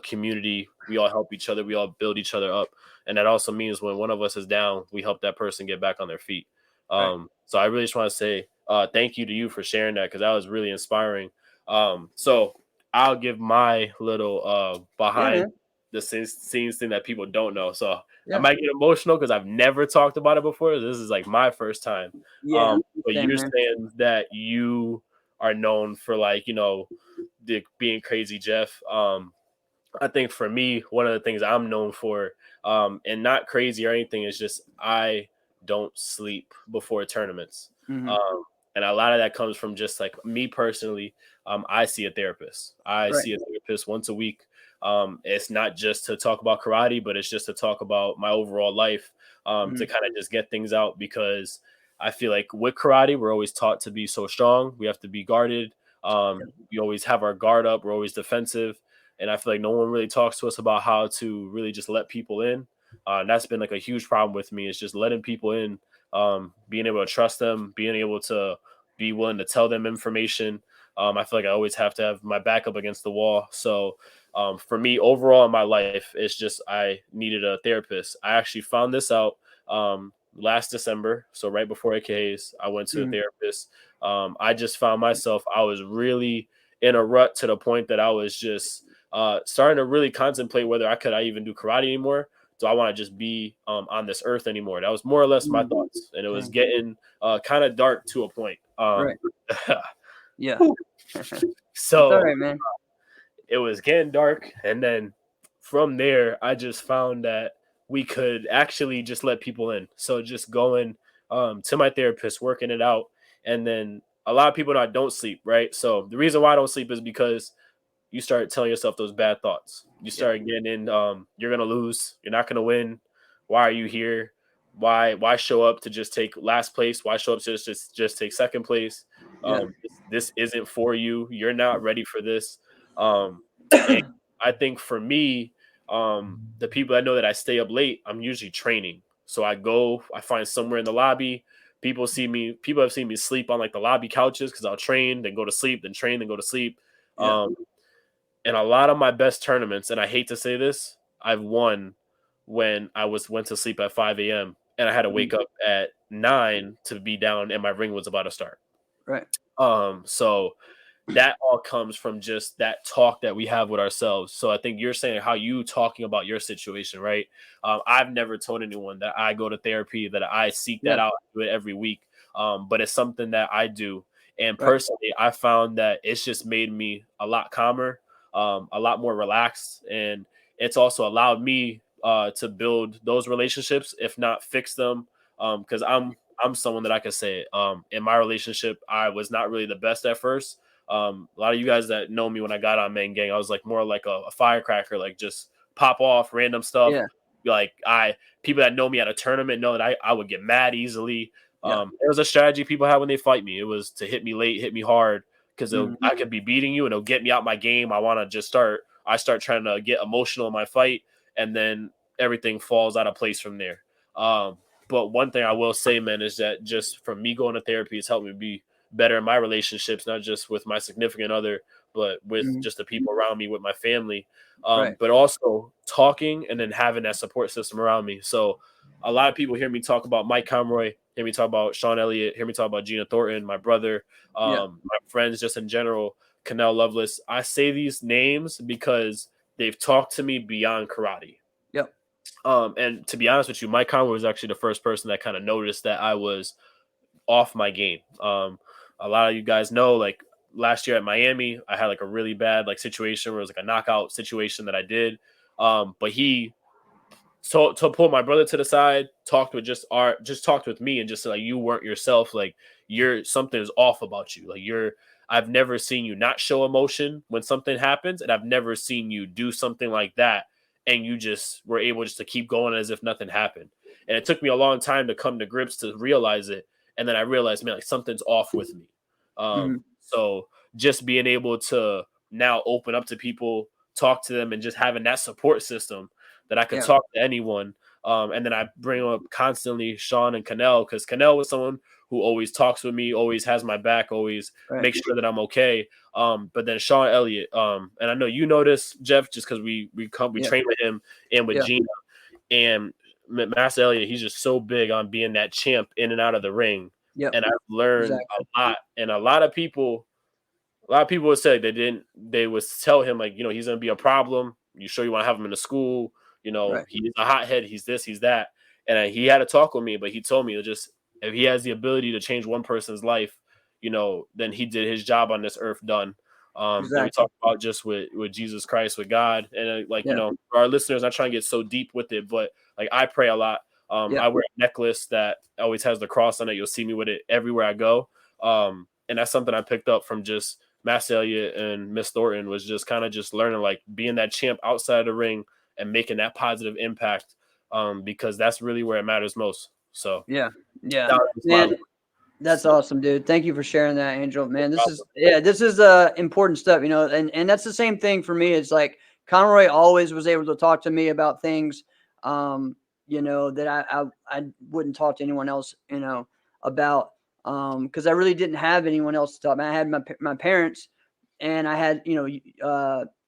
community. We all help each other. We all build each other up. And that also means when one of us is down, we help that person get back on their feet. So I really just want to say thank you to you for sharing that, because that was really inspiring. So I'll give my little behind the scenes thing that people don't know. So I might get emotional because I've never talked about it before. This is like my first time. But you're saying that you are known for, like, being crazy Jeff. I think for me, one of the things I'm known for, and not crazy or anything, is just I don't sleep before tournaments. And a lot of that comes from just like me personally. I see a therapist. I see a therapist once a week. It's not just to talk about karate, but it's just to talk about my overall life, to kind of just get things out, because I feel like with karate, we're always taught to be so strong. We have to be guarded. We always have our guard up. We're always defensive. And I feel like no one really talks to us about how to really just let people in. And that's been like a huge problem with me, is just letting people in, being able to trust them, being able to be willing to tell them information. I feel like I always have to have my back up against the wall. So for me, overall in my life, it's just I needed a therapist. I actually found this out last December. So right before AKAs, I went to a therapist. I just found myself, I was really in a rut to the point that I was just starting to really contemplate whether I even do karate anymore. do I want to just be on this earth anymore? That was more or less my thoughts, and it was getting kind of dark to a point. Right. Yeah. So all right, man. it was getting dark, and then from there, I just found that we could actually just let people in. So just going to my therapist, working it out, and then a lot of people that don't sleep, right? So the reason why I don't sleep is because you start telling yourself those bad thoughts. You start getting in, you're gonna lose, you're not gonna win. Why are you here? Why show up to just take last place? Why show up to just take second place? This isn't for you. You're not ready for this. And I think for me, the people that know that I stay up late, I'm usually training. So I find somewhere in the lobby. People have seen me sleep on like the lobby couches because I'll train, then go to sleep, then train, then go to sleep. And a lot of my best tournaments, and I hate to say this, I've won when I went to sleep at 5 a.m. and I had to wake up at 9 to be down and my ring was about to start. Right. So that all comes from just that talk that we have with ourselves. So I think you're saying how you talking about your situation, right? I've never told anyone that I go to therapy, that I seek that out, do it every week. But it's something that I do. And personally, I found that it's just made me a lot calmer, a lot more relaxed. And it's also allowed me to build those relationships, if not fix them. Because I'm someone that I could say in my relationship, I was not really the best at first. A lot of you guys that know me when I got on Main Gang, I was like more like a firecracker, like just pop off random stuff. Yeah. Like people that know me at a tournament know that I would get mad easily. It was a strategy people had when they fight me. It was to hit me late, hit me hard, because I could be beating you and it'll get me out my game. I start trying to get emotional in my fight, and then everything falls out of place from there. But one thing I will say, man, is that just from me going to therapy has helped me be better in my relationships, not just with my significant other, but with just the people around me, with my family, but also talking and then having that support system around me. So a lot of people hear me talk about Mike Conroy, hear me talk about Sean Elliott, hear me talk about Gina Thornton, my brother, my friends just in general, Canell Lovelace. I say these names because they've talked to me beyond karate. And to be honest with you, Mike Conroy was actually the first person that kind of noticed that I was off my game. A lot of you guys know, like last year at Miami, I had like a really bad like situation where it was like a knockout situation that I did. But he to pull my brother to the side, talked with me and just said, like, you weren't yourself. Like something's off about you. Like I've never seen you not show emotion when something happens, and I've never seen you do something like that and you just were able just to keep going as if nothing happened. And it took me a long time to come to grips to realize it. And then I realized, man, like something's off with me. So just being able to now open up to people, talk to them, and just having that support system that I could talk to anyone. And then I bring up constantly Sean and Canell, because Canell was someone who always talks with me, always has my back, always makes sure that I'm okay. But then Sean Elliott, and I know you know this, Jeff, just because we train with him and with Gina. And Master Elliott, he's just so big on being that champ in and out of the ring. And I've learned a lot. And a lot of people would say they would tell him, like, he's going to be a problem. You sure you want to have him in the school? He's a hothead. He's this, he's that. And he had a talk with me, but he told me just, if he has the ability to change one person's life, then he did his job on this earth done. And we talk about just with Jesus Christ, with God. And for our listeners, not trying to get so deep with it, but like I pray a lot. I wear a necklace that always has the cross on it. You'll see me with it everywhere I go. And that's something I picked up from just Master Elliott and Miss Thornton, was just kind of just learning, like, being that champ outside of the ring and making that positive impact, because that's really where it matters most. So man, that's awesome, dude. Thank you for sharing that, Angel. Man, this is important stuff, and that's the same thing for me. It's like Conroy always was able to talk to me about things, that I wouldn't talk to anyone else, about, because I really didn't have anyone else to talk about. I had my parents, and I had,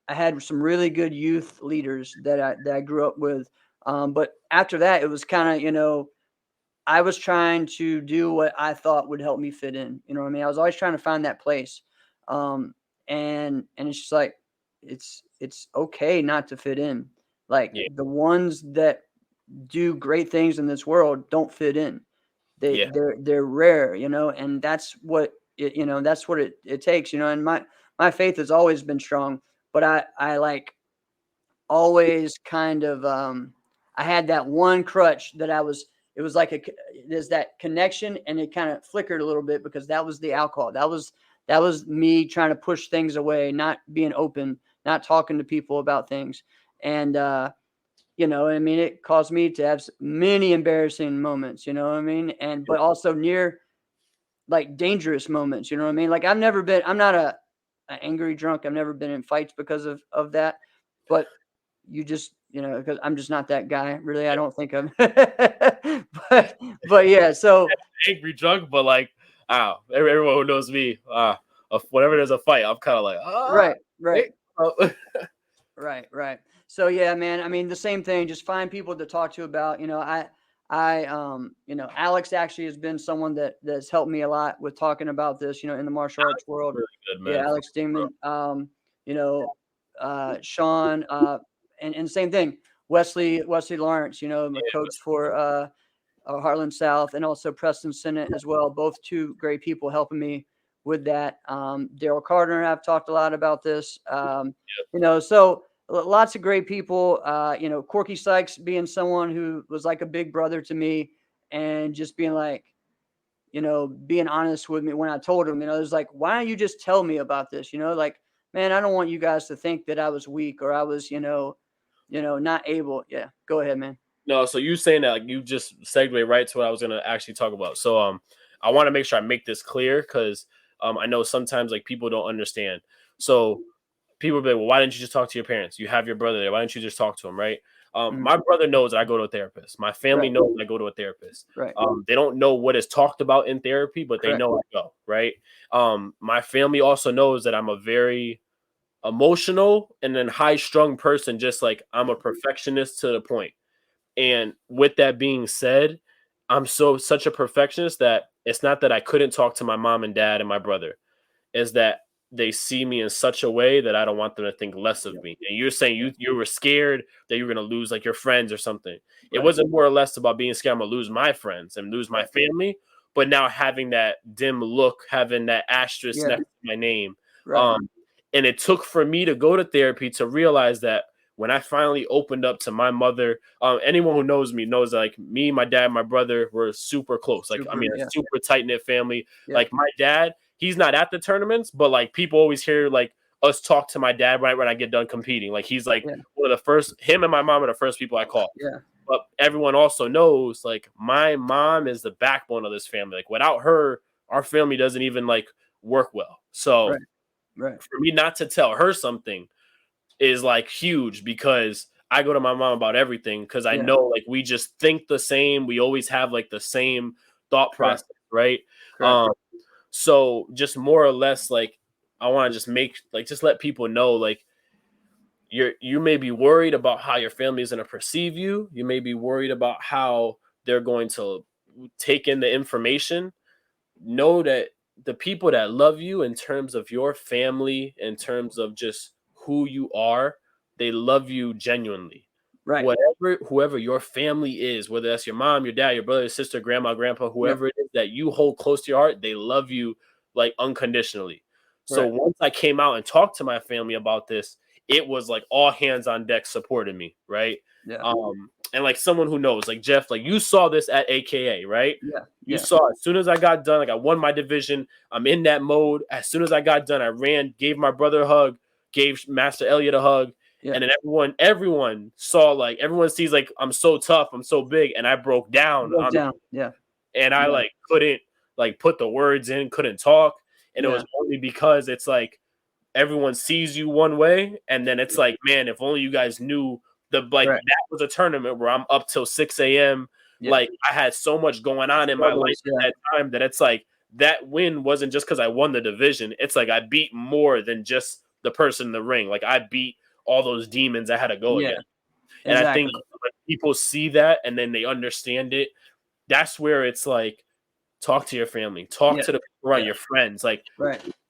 I had some really good youth leaders that I grew up with. But after that, it was kind of, I was trying to do what I thought would help me fit in. You know what I mean? I was always trying to find that place. And it's just like, it's okay not to fit in. Like the ones that do great things in this world don't fit in. Yeah. They're rare, and that's what that's what it takes, and my faith has always been strong, but I like always kind of I had that one crutch that it was like there's that connection, and it kind of flickered a little bit because that was the alcohol. That was me trying to push things away, not being open, not talking to people about things. And I mean, it caused me to have many embarrassing moments, but also near like dangerous moments, like I'm not an angry drunk. I've never been in fights because of that, but you just, because I'm just not that guy, really. I don't think I'm, but yeah. So Angry drunk, but like, everyone who knows me, whenever there's a fight, I'm kind of like, right, hey, right. So yeah, man. I mean, the same thing. Just find people to talk to about. Alex actually has been someone that's helped me a lot with talking about this. In the martial arts world. really good, man. Yeah, Alex Dingman. Sean. And same thing. Wesley Lawrence. I'm a coach for Heartland South, and also Preston Sinnott as well. Both two great people helping me with that. Daryl Carter and I've talked a lot about this. So lots of great people. Corky Sykes being someone who was like a big brother to me, and just being like, being honest with me when I told him, it was like, why don't you just tell me about this? Like, man, I don't want you guys to think that I was weak or I was, not able. Yeah, go ahead, man. No, so you saying that, like, you just segue right to what I was gonna actually talk about. So I want to make sure I make this clear because I know sometimes like people don't understand. So people will be like, well, why didn't you just talk to your parents? You have your brother there. Why didn't you just talk to him, right? My brother knows that I go to a therapist. My family knows I go to a therapist. Right. They don't know what is talked about in therapy, but they know I go, right? My family also knows that I'm a very emotional and then high-strung person, just like I'm a perfectionist to the point. And with that being said, I'm such a perfectionist that it's not that I couldn't talk to my mom and dad and my brother, is that they see me in such a way that I don't want them to think less of me. And you're saying you were scared that you were going to lose like your friends or something. It wasn't more or less about being scared I'm going to lose my friends and lose my family, but now having that dim look, having that asterisk next to my name. And it took for me to go to therapy to realize that when I finally opened up to my mother, anyone who knows me knows that, like, me, my dad, my brother were super close. Like, a super tight-knit family. Yeah. Like, my dad, he's not at the tournaments, but like people always hear like us talk to my dad right when I get done competing. Like, he's like one of the first, him and my mom are the first people I call. Yeah. But everyone also knows, like, my mom is the backbone of this family. Like, without her, our family doesn't even like work well. So for me not to tell her something is like huge, because I go to my mom about everything, because I know like we just think the same. We always have like the same thought process, right? So just more or less, like, I want to just let people know, like, you may be worried about how your family is going to perceive you. You may be worried about how they're going to take in the information. Know that the people that love you in terms of your family, in terms of just who you are, they love you genuinely. Right. Whoever your family is, whether that's your mom, your dad, your brother, your sister, grandma, grandpa, whoever it is that you hold close to your heart, they love you like unconditionally. So once I came out and talked to my family about this, it was like all hands on deck supporting me, right? Yeah. And like someone who knows, like Jeff, like you saw this at AKA, right? Yeah. You saw as soon as I got done, like I won my division. I'm in that mode. As soon as I got done, I ran, gave my brother a hug, gave Master Elliott a hug. Yeah. And then everyone saw, like, everyone sees like I'm so tough, I'm so big, and I broke down. And I like couldn't like put the words in, couldn't talk. And it was only because it's like everyone sees you one way, and then it's like, man, if only you guys knew that was a tournament where I'm up till 6 a.m. Like, I had so much going on in my life at that time that it's like that win wasn't just because I won the division. It's like I beat more than just the person in the ring. Like, I beat all those demons I had to go against. And I think when people see that and then they understand it, that's where it's like, talk to your family, talk to the people around your friends. Like,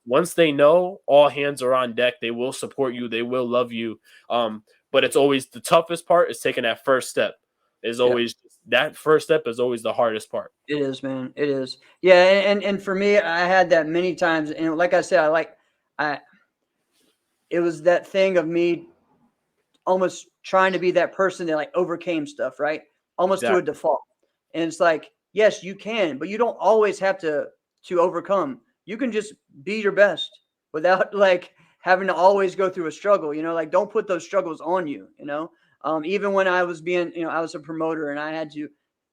once they know, all hands are on deck. They will support you. They will love you. But it's always the toughest part is taking that first step. is always that first step is always the hardest part. It is, man. It is. Yeah, and for me, I had that many times, and like I said, I it was that thing of me almost trying to be that person that like overcame stuff, right? Almost to a default. And it's like, yes, you can, but you don't always have to overcome. You can just be your best without like having to always go through a struggle, like don't put those struggles on you, even when I was being, I was a promoter and I had to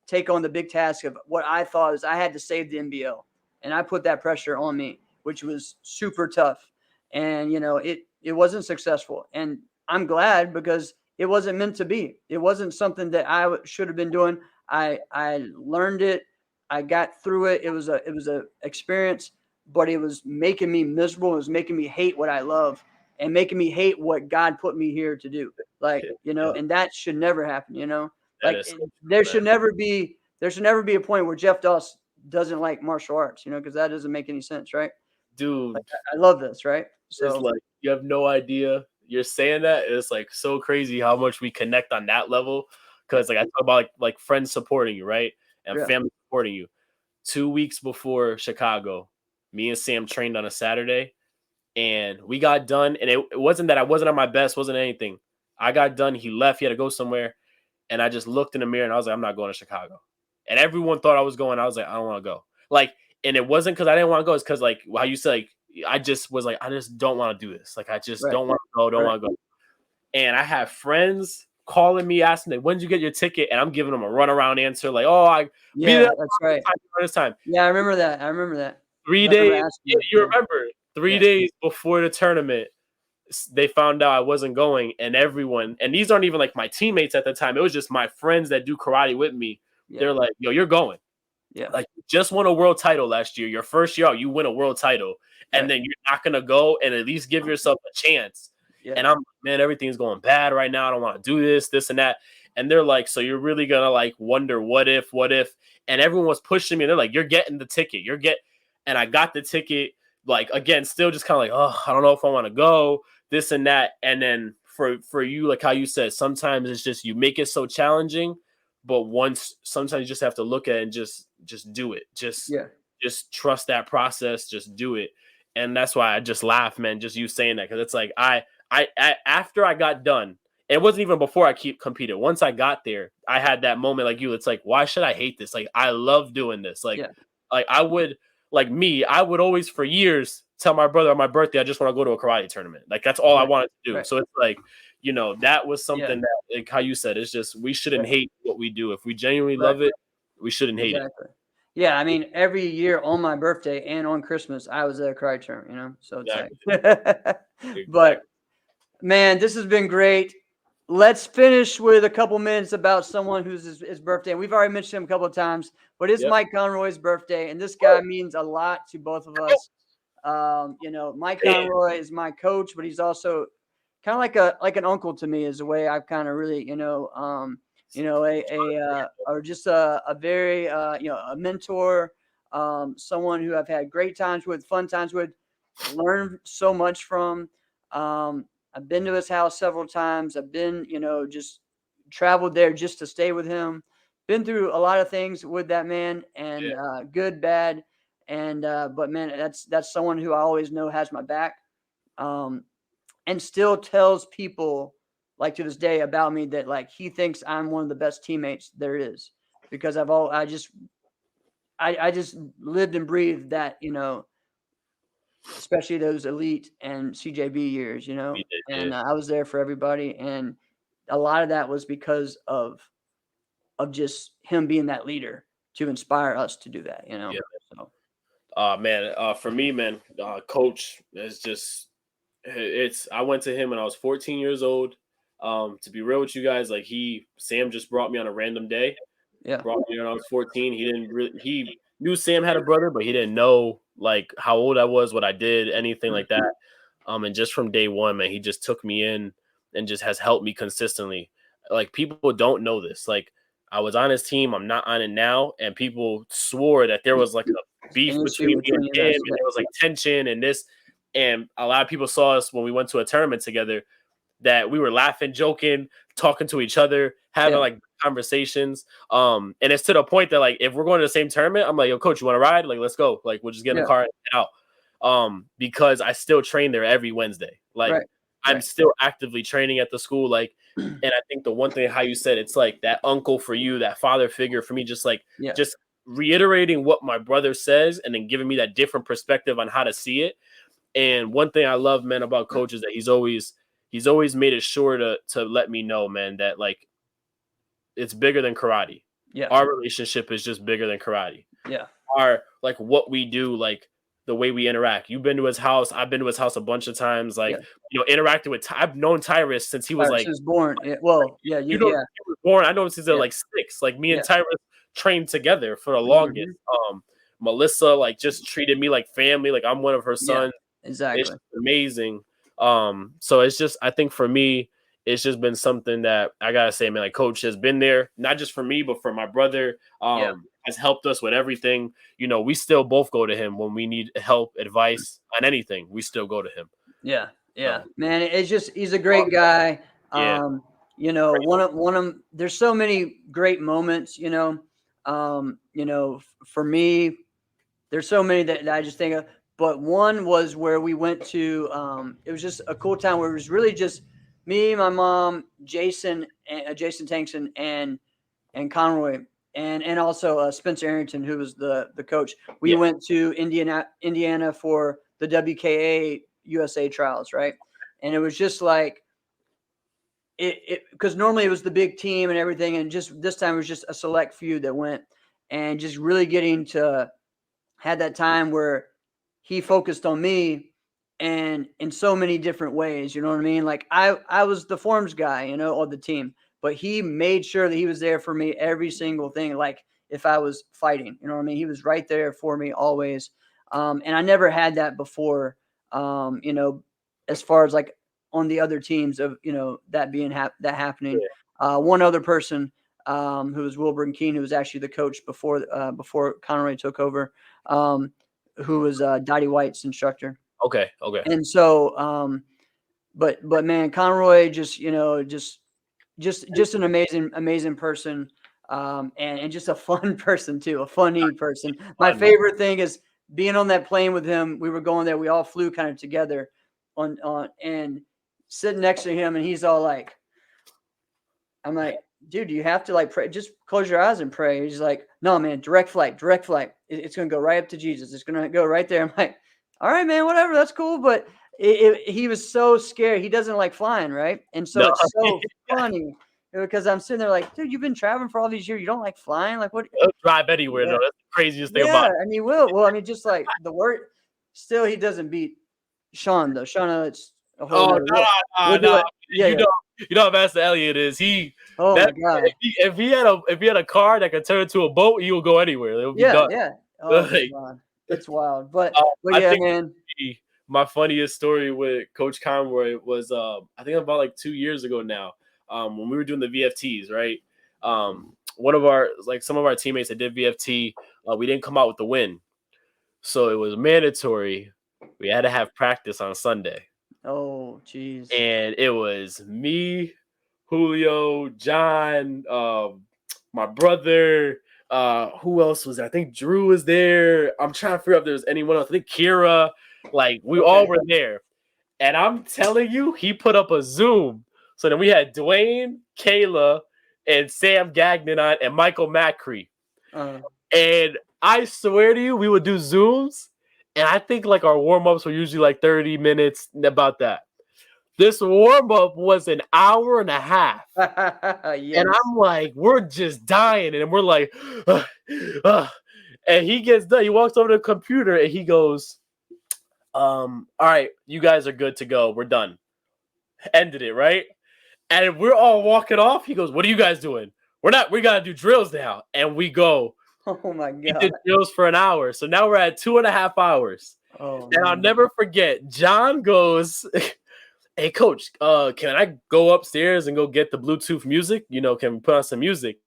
take on the big task of what I thought is I had to save the NBL, and I put that pressure on me, which was super tough. And, it wasn't successful, and I'm glad because it wasn't meant to be. It wasn't something that I should have been doing. I learned it. I got through it. It was a experience, but it was making me miserable. It was making me hate what I love and making me hate what God put me here to do. Like, and that should never happen, like there should never be a point where Jeff Doss doesn't like martial arts, because that doesn't make any sense. Right. Dude, like, I love this. Right. So it's like, you have no idea. You're saying that it's like so crazy how much we connect on that level. Cause like I talk about like friends supporting you, right? And family supporting you. 2 weeks before Chicago, me and Sam trained on a Saturday and we got done. And it wasn't that I wasn't at my best, wasn't anything. I got done. He left. He had to go somewhere. And I just looked in the mirror and I was like, I'm not going to Chicago. And everyone thought I was going. I was like, I don't want to go. Like, and it wasn't because I didn't want to go. It's because like how you said, like, I just was like, I just don't want to do this. Like, I just don't want to go. Don't want to go. And I have friends calling me, asking me, when did you get your ticket? And I'm giving them a runaround answer. Like, that's right. This time. Yeah, I remember that. 3 days. You remember 3 days before the tournament, they found out I wasn't going, and everyone, and these aren't even like my teammates at the time. It was just my friends that do karate with me. Yeah. They're like, yo, you're going. Yeah. Like, you just won a world title last year. Your first year out, you win a world title. And then you're not going to go and at least give yourself a chance. Yeah. And I'm like, man, everything's going bad right now. I don't want to do this and that. And they're like, so you're really going to like wonder what if, and everyone was pushing me. They're like, you're getting the ticket. And I got the ticket, like, again, still just kind of like, oh, I don't know if I want to go, this and that. And then for you, like how you said, sometimes it's just, you make it so challenging, but sometimes you just have to look at it and just do it. Just trust that process. Just do it. And that's why I just laugh, man, just you saying that. Cause it's like, I after I got done, it wasn't even before I competed. Once I got there, I had that moment like you. It's like, why should I hate this? Like, I love doing this. Like I would always for years tell my brother on my birthday, I just want to go to a karate tournament. Like, that's all I wanted to do. Right. So it's like, that was something that, like how you said, it's just, we shouldn't hate what we do. If we genuinely love it, we shouldn't hate it. Yeah, I mean, every year on my birthday and on Christmas, I was at a karate tournament, so it's like, but man, this has been great. Let's finish with a couple minutes about someone who's his birthday. And we've already mentioned him a couple of times, but it's Mike Conroy's birthday, and this guy means a lot to both of us. Mike Conroy is my coach, but he's also kind of like an uncle to me, is the way I've kind of really, or just a very, a mentor, someone who I've had great times with, fun times with, learned so much from. I've been to his house several times. I've been, just traveled there just to stay with him. Been through a lot of things with that man, and good, bad. And, but man, that's someone who I always know has my back, and still tells people, like to this day, about me, that like he thinks I'm one of the best teammates there is, because I just lived and breathed that, especially those elite and CJB years, and I was there for everybody. And a lot of that was because of just him being that leader to inspire us to do that, So. For me, man, coach is just, I went to him when I was 14 years old. To be real with you guys, like Sam just brought me on a random day. Yeah. Brought me when I was 14. He knew Sam had a brother, but he didn't know like how old I was, what I did, anything like that. And just from day one, man, he just took me in and just has helped me consistently. Like, people don't know this. Like, I was on his team. I'm not on it now. And people swore that there was like a beef between me and him, and there was like tension and this. And a lot of people saw us when we went to a tournament together, that we were laughing, joking, talking to each other, having like conversations. And it's to the point that, like, if we're going to the same tournament, I'm like, yo, coach, you want to ride? Like, let's go. Like, we'll just get in the car and head out. Because I still train there every Wednesday. Like, I'm still actively training at the school. Like, and I think the one thing, how you said, it's like that uncle for you, that father figure for me, just like, just reiterating what my brother says and then giving me that different perspective on how to see it. And one thing I love, man, about coach is that he's always made it sure to let me know, man, that like it's bigger than karate. Yeah. Our relationship is just bigger than karate. Yeah. Our, like, what we do, like the way we interact. You've been to his house. I've been to his house a bunch of times. Like, you know, interacting with, I've known Tyrus since he was like, was born. Well, yeah, you know, he was born. I know him since they're like 6. Like, me and Tyrus trained together for the longest. Melissa, like, just treated me like family. Like, I'm one of her sons. Exactly. It's amazing. So it's just, I think for me, it's just been something that I gotta say, man, like, coach has been there, not just for me, but for my brother, has helped us with everything. You know, we still both go to him when we need help, advice on anything. We still go to him. Yeah. Yeah, man. It's just, he's a great guy. You know, one of there's so many great moments, you know, for me, there's so many that I just think of. But one was where we went to, it was just a cool time where it was really just me, my mom, Jason Tankson, and Conroy, and also Spencer Arrington, who was the coach. We went to Indiana for the WKA USA trials, right? And it was just like, it because normally it was the big team and everything, and just this time it was just a select few that went, and just really getting to had that time where he focused on me and in so many different ways, you know what I mean? Like I was the forms guy, you know, of the team, but he made sure that he was there for me every single thing. Like if I was fighting, you know what I mean? He was right there for me always. And I never had that before, you know, as far as like on the other teams of, you know, that being that happening. One other person, who was Wilburn Keene, who was actually the coach before Conroy took over, who was Dottie White's instructor. Okay. And so, but man, Conroy just, you know, just an amazing person, and just a fun person too, a funny person. My favorite thing is being on that plane with him. We were going there. We all flew kind of together on and sitting next to him, and he's all like, I'm like, dude, you have to like pray. Just close your eyes and pray. He's like, no, man, direct flight. It's going to go right up to Jesus. It's going to go right there. I'm like, all right, man, whatever. That's cool. But he was so scared. He doesn't like flying, right? And so it's so funny because I'm sitting there like, dude, you've been traveling for all these years. You don't like flying? Like what? He'll drive anywhere, though. That's the craziest thing about it. Yeah, and he will. Well, I mean, just like the word, still he doesn't beat Sean, though. Sean, it's a whole no. You know how Master Elliott is. Oh my God! If he had a car that could turn into a boat, he will go anywhere. It'll be done. Yeah. Oh my God, it's wild. But yeah, man. My funniest story with Coach Conroy was I think about like 2 years ago now. When we were doing the VFTs, right? Some of our teammates that did VFT, we didn't come out with the win, so it was mandatory. We had to have practice on Sunday. Oh, geez. And it was me, Julio, John, my brother. Who else was there? I think Drew was there. I'm trying to figure out if there's anyone else. I think Kira. Like, we all were there. And I'm telling you, he put up a Zoom. So then we had Dwayne, Kayla, and Sam Gagnon on, and Michael Macri. And I swear to you, we would do Zooms. And I think like our warm-ups were usually like 30 minutes, about that. This warm-up was an hour and a half. Yes. And I'm like, we're just dying. And we're like, and he gets done. He walks over to the computer and he goes, all right, you guys are good to go. We're done. Ended it, right? And we're all walking off. He goes, what are you guys doing? We got to do drills now. And we go. Oh my God. We did drills for an hour. So now we're at 2.5 hours. And I'll never forget, John goes, hey, coach, can I go upstairs and go get the Bluetooth music? You know, can we put on some music?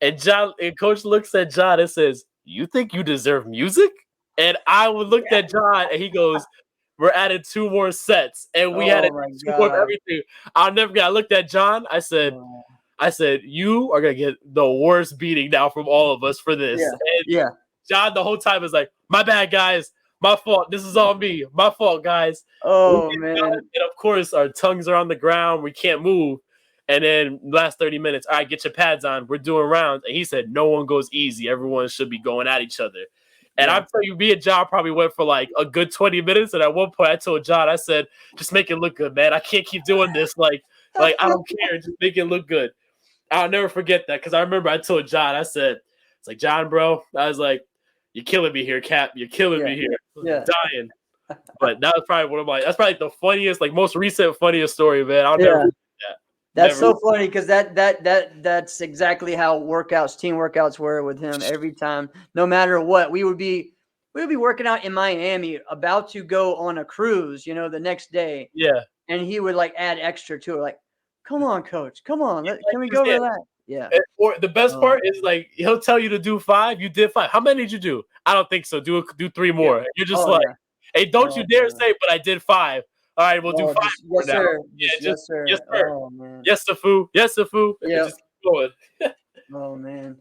And coach looks at John and says, you think you deserve music? And I would look at John and he goes, we're adding 2 more sets. And we had 2 more everything. I'll never forget. I looked at John. I said, I said, you are gonna get the worst beating now from all of us for this. Yeah. And Yeah. John the whole time is like, my bad, guys. My fault. This is on me. My fault, guys. Oh, We get man. done, and of course, our tongues are on the ground. We can't move. And then last 30 minutes, all right, get your pads on. We're doing rounds. And he said, no one goes easy. Everyone should be going at each other. And Yeah. I'm telling you, me and John probably went for like a good 20 minutes. And at one point, I told John, I said, just make it look good, man. I can't keep doing this. Like I don't care. Just make it look good. I'll never forget that because I remember I told John, I said, it's like, John, bro, I was like, you're killing me here, Cap. You're killing me here. Yeah. I'm dying. But that was probably one of my, that's probably the funniest, like most recent, funniest story, man. I'll never forget that. That's Never. so funny because that's exactly how team workouts were with him every time. No matter what, we would be working out in Miami, about to go on a cruise, the next day. Yeah. And he would like add extra to it, like, come on, coach, come on, can we go to that? Yeah. Or the best part is like he'll tell you to do 5. You did 5. How many did you do? I don't think so. Do 3 more. You're just hey, don't you dare say, but I did 5. All right, we'll do 5 more yes, now. sir. Yeah, Yes, sir. Yes, sir. Oh, man. Yes, Safu. Yes, Safu. Yeah. Just keep going. Oh, man.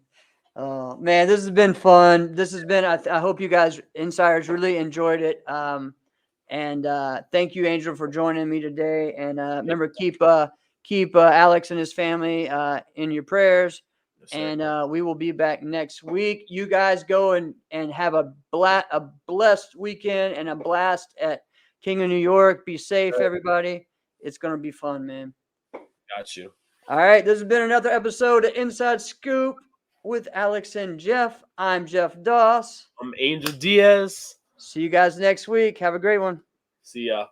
Oh, man, this has been fun. This has been, I hope you guys, insiders, really enjoyed it. And thank you, Angel, for joining me today. And remember, keep Alex and his family in your prayers. Yes, and we will be back next week. You guys go and have a blessed weekend and a blast at King of New York. Be safe, everybody. It's going to be fun, man. Got you. All right. This has been another episode of Inside Scoop with Alex and Jeff. I'm Jeff Doss. I'm Angel Diaz. See you guys next week. Have a great one. See ya.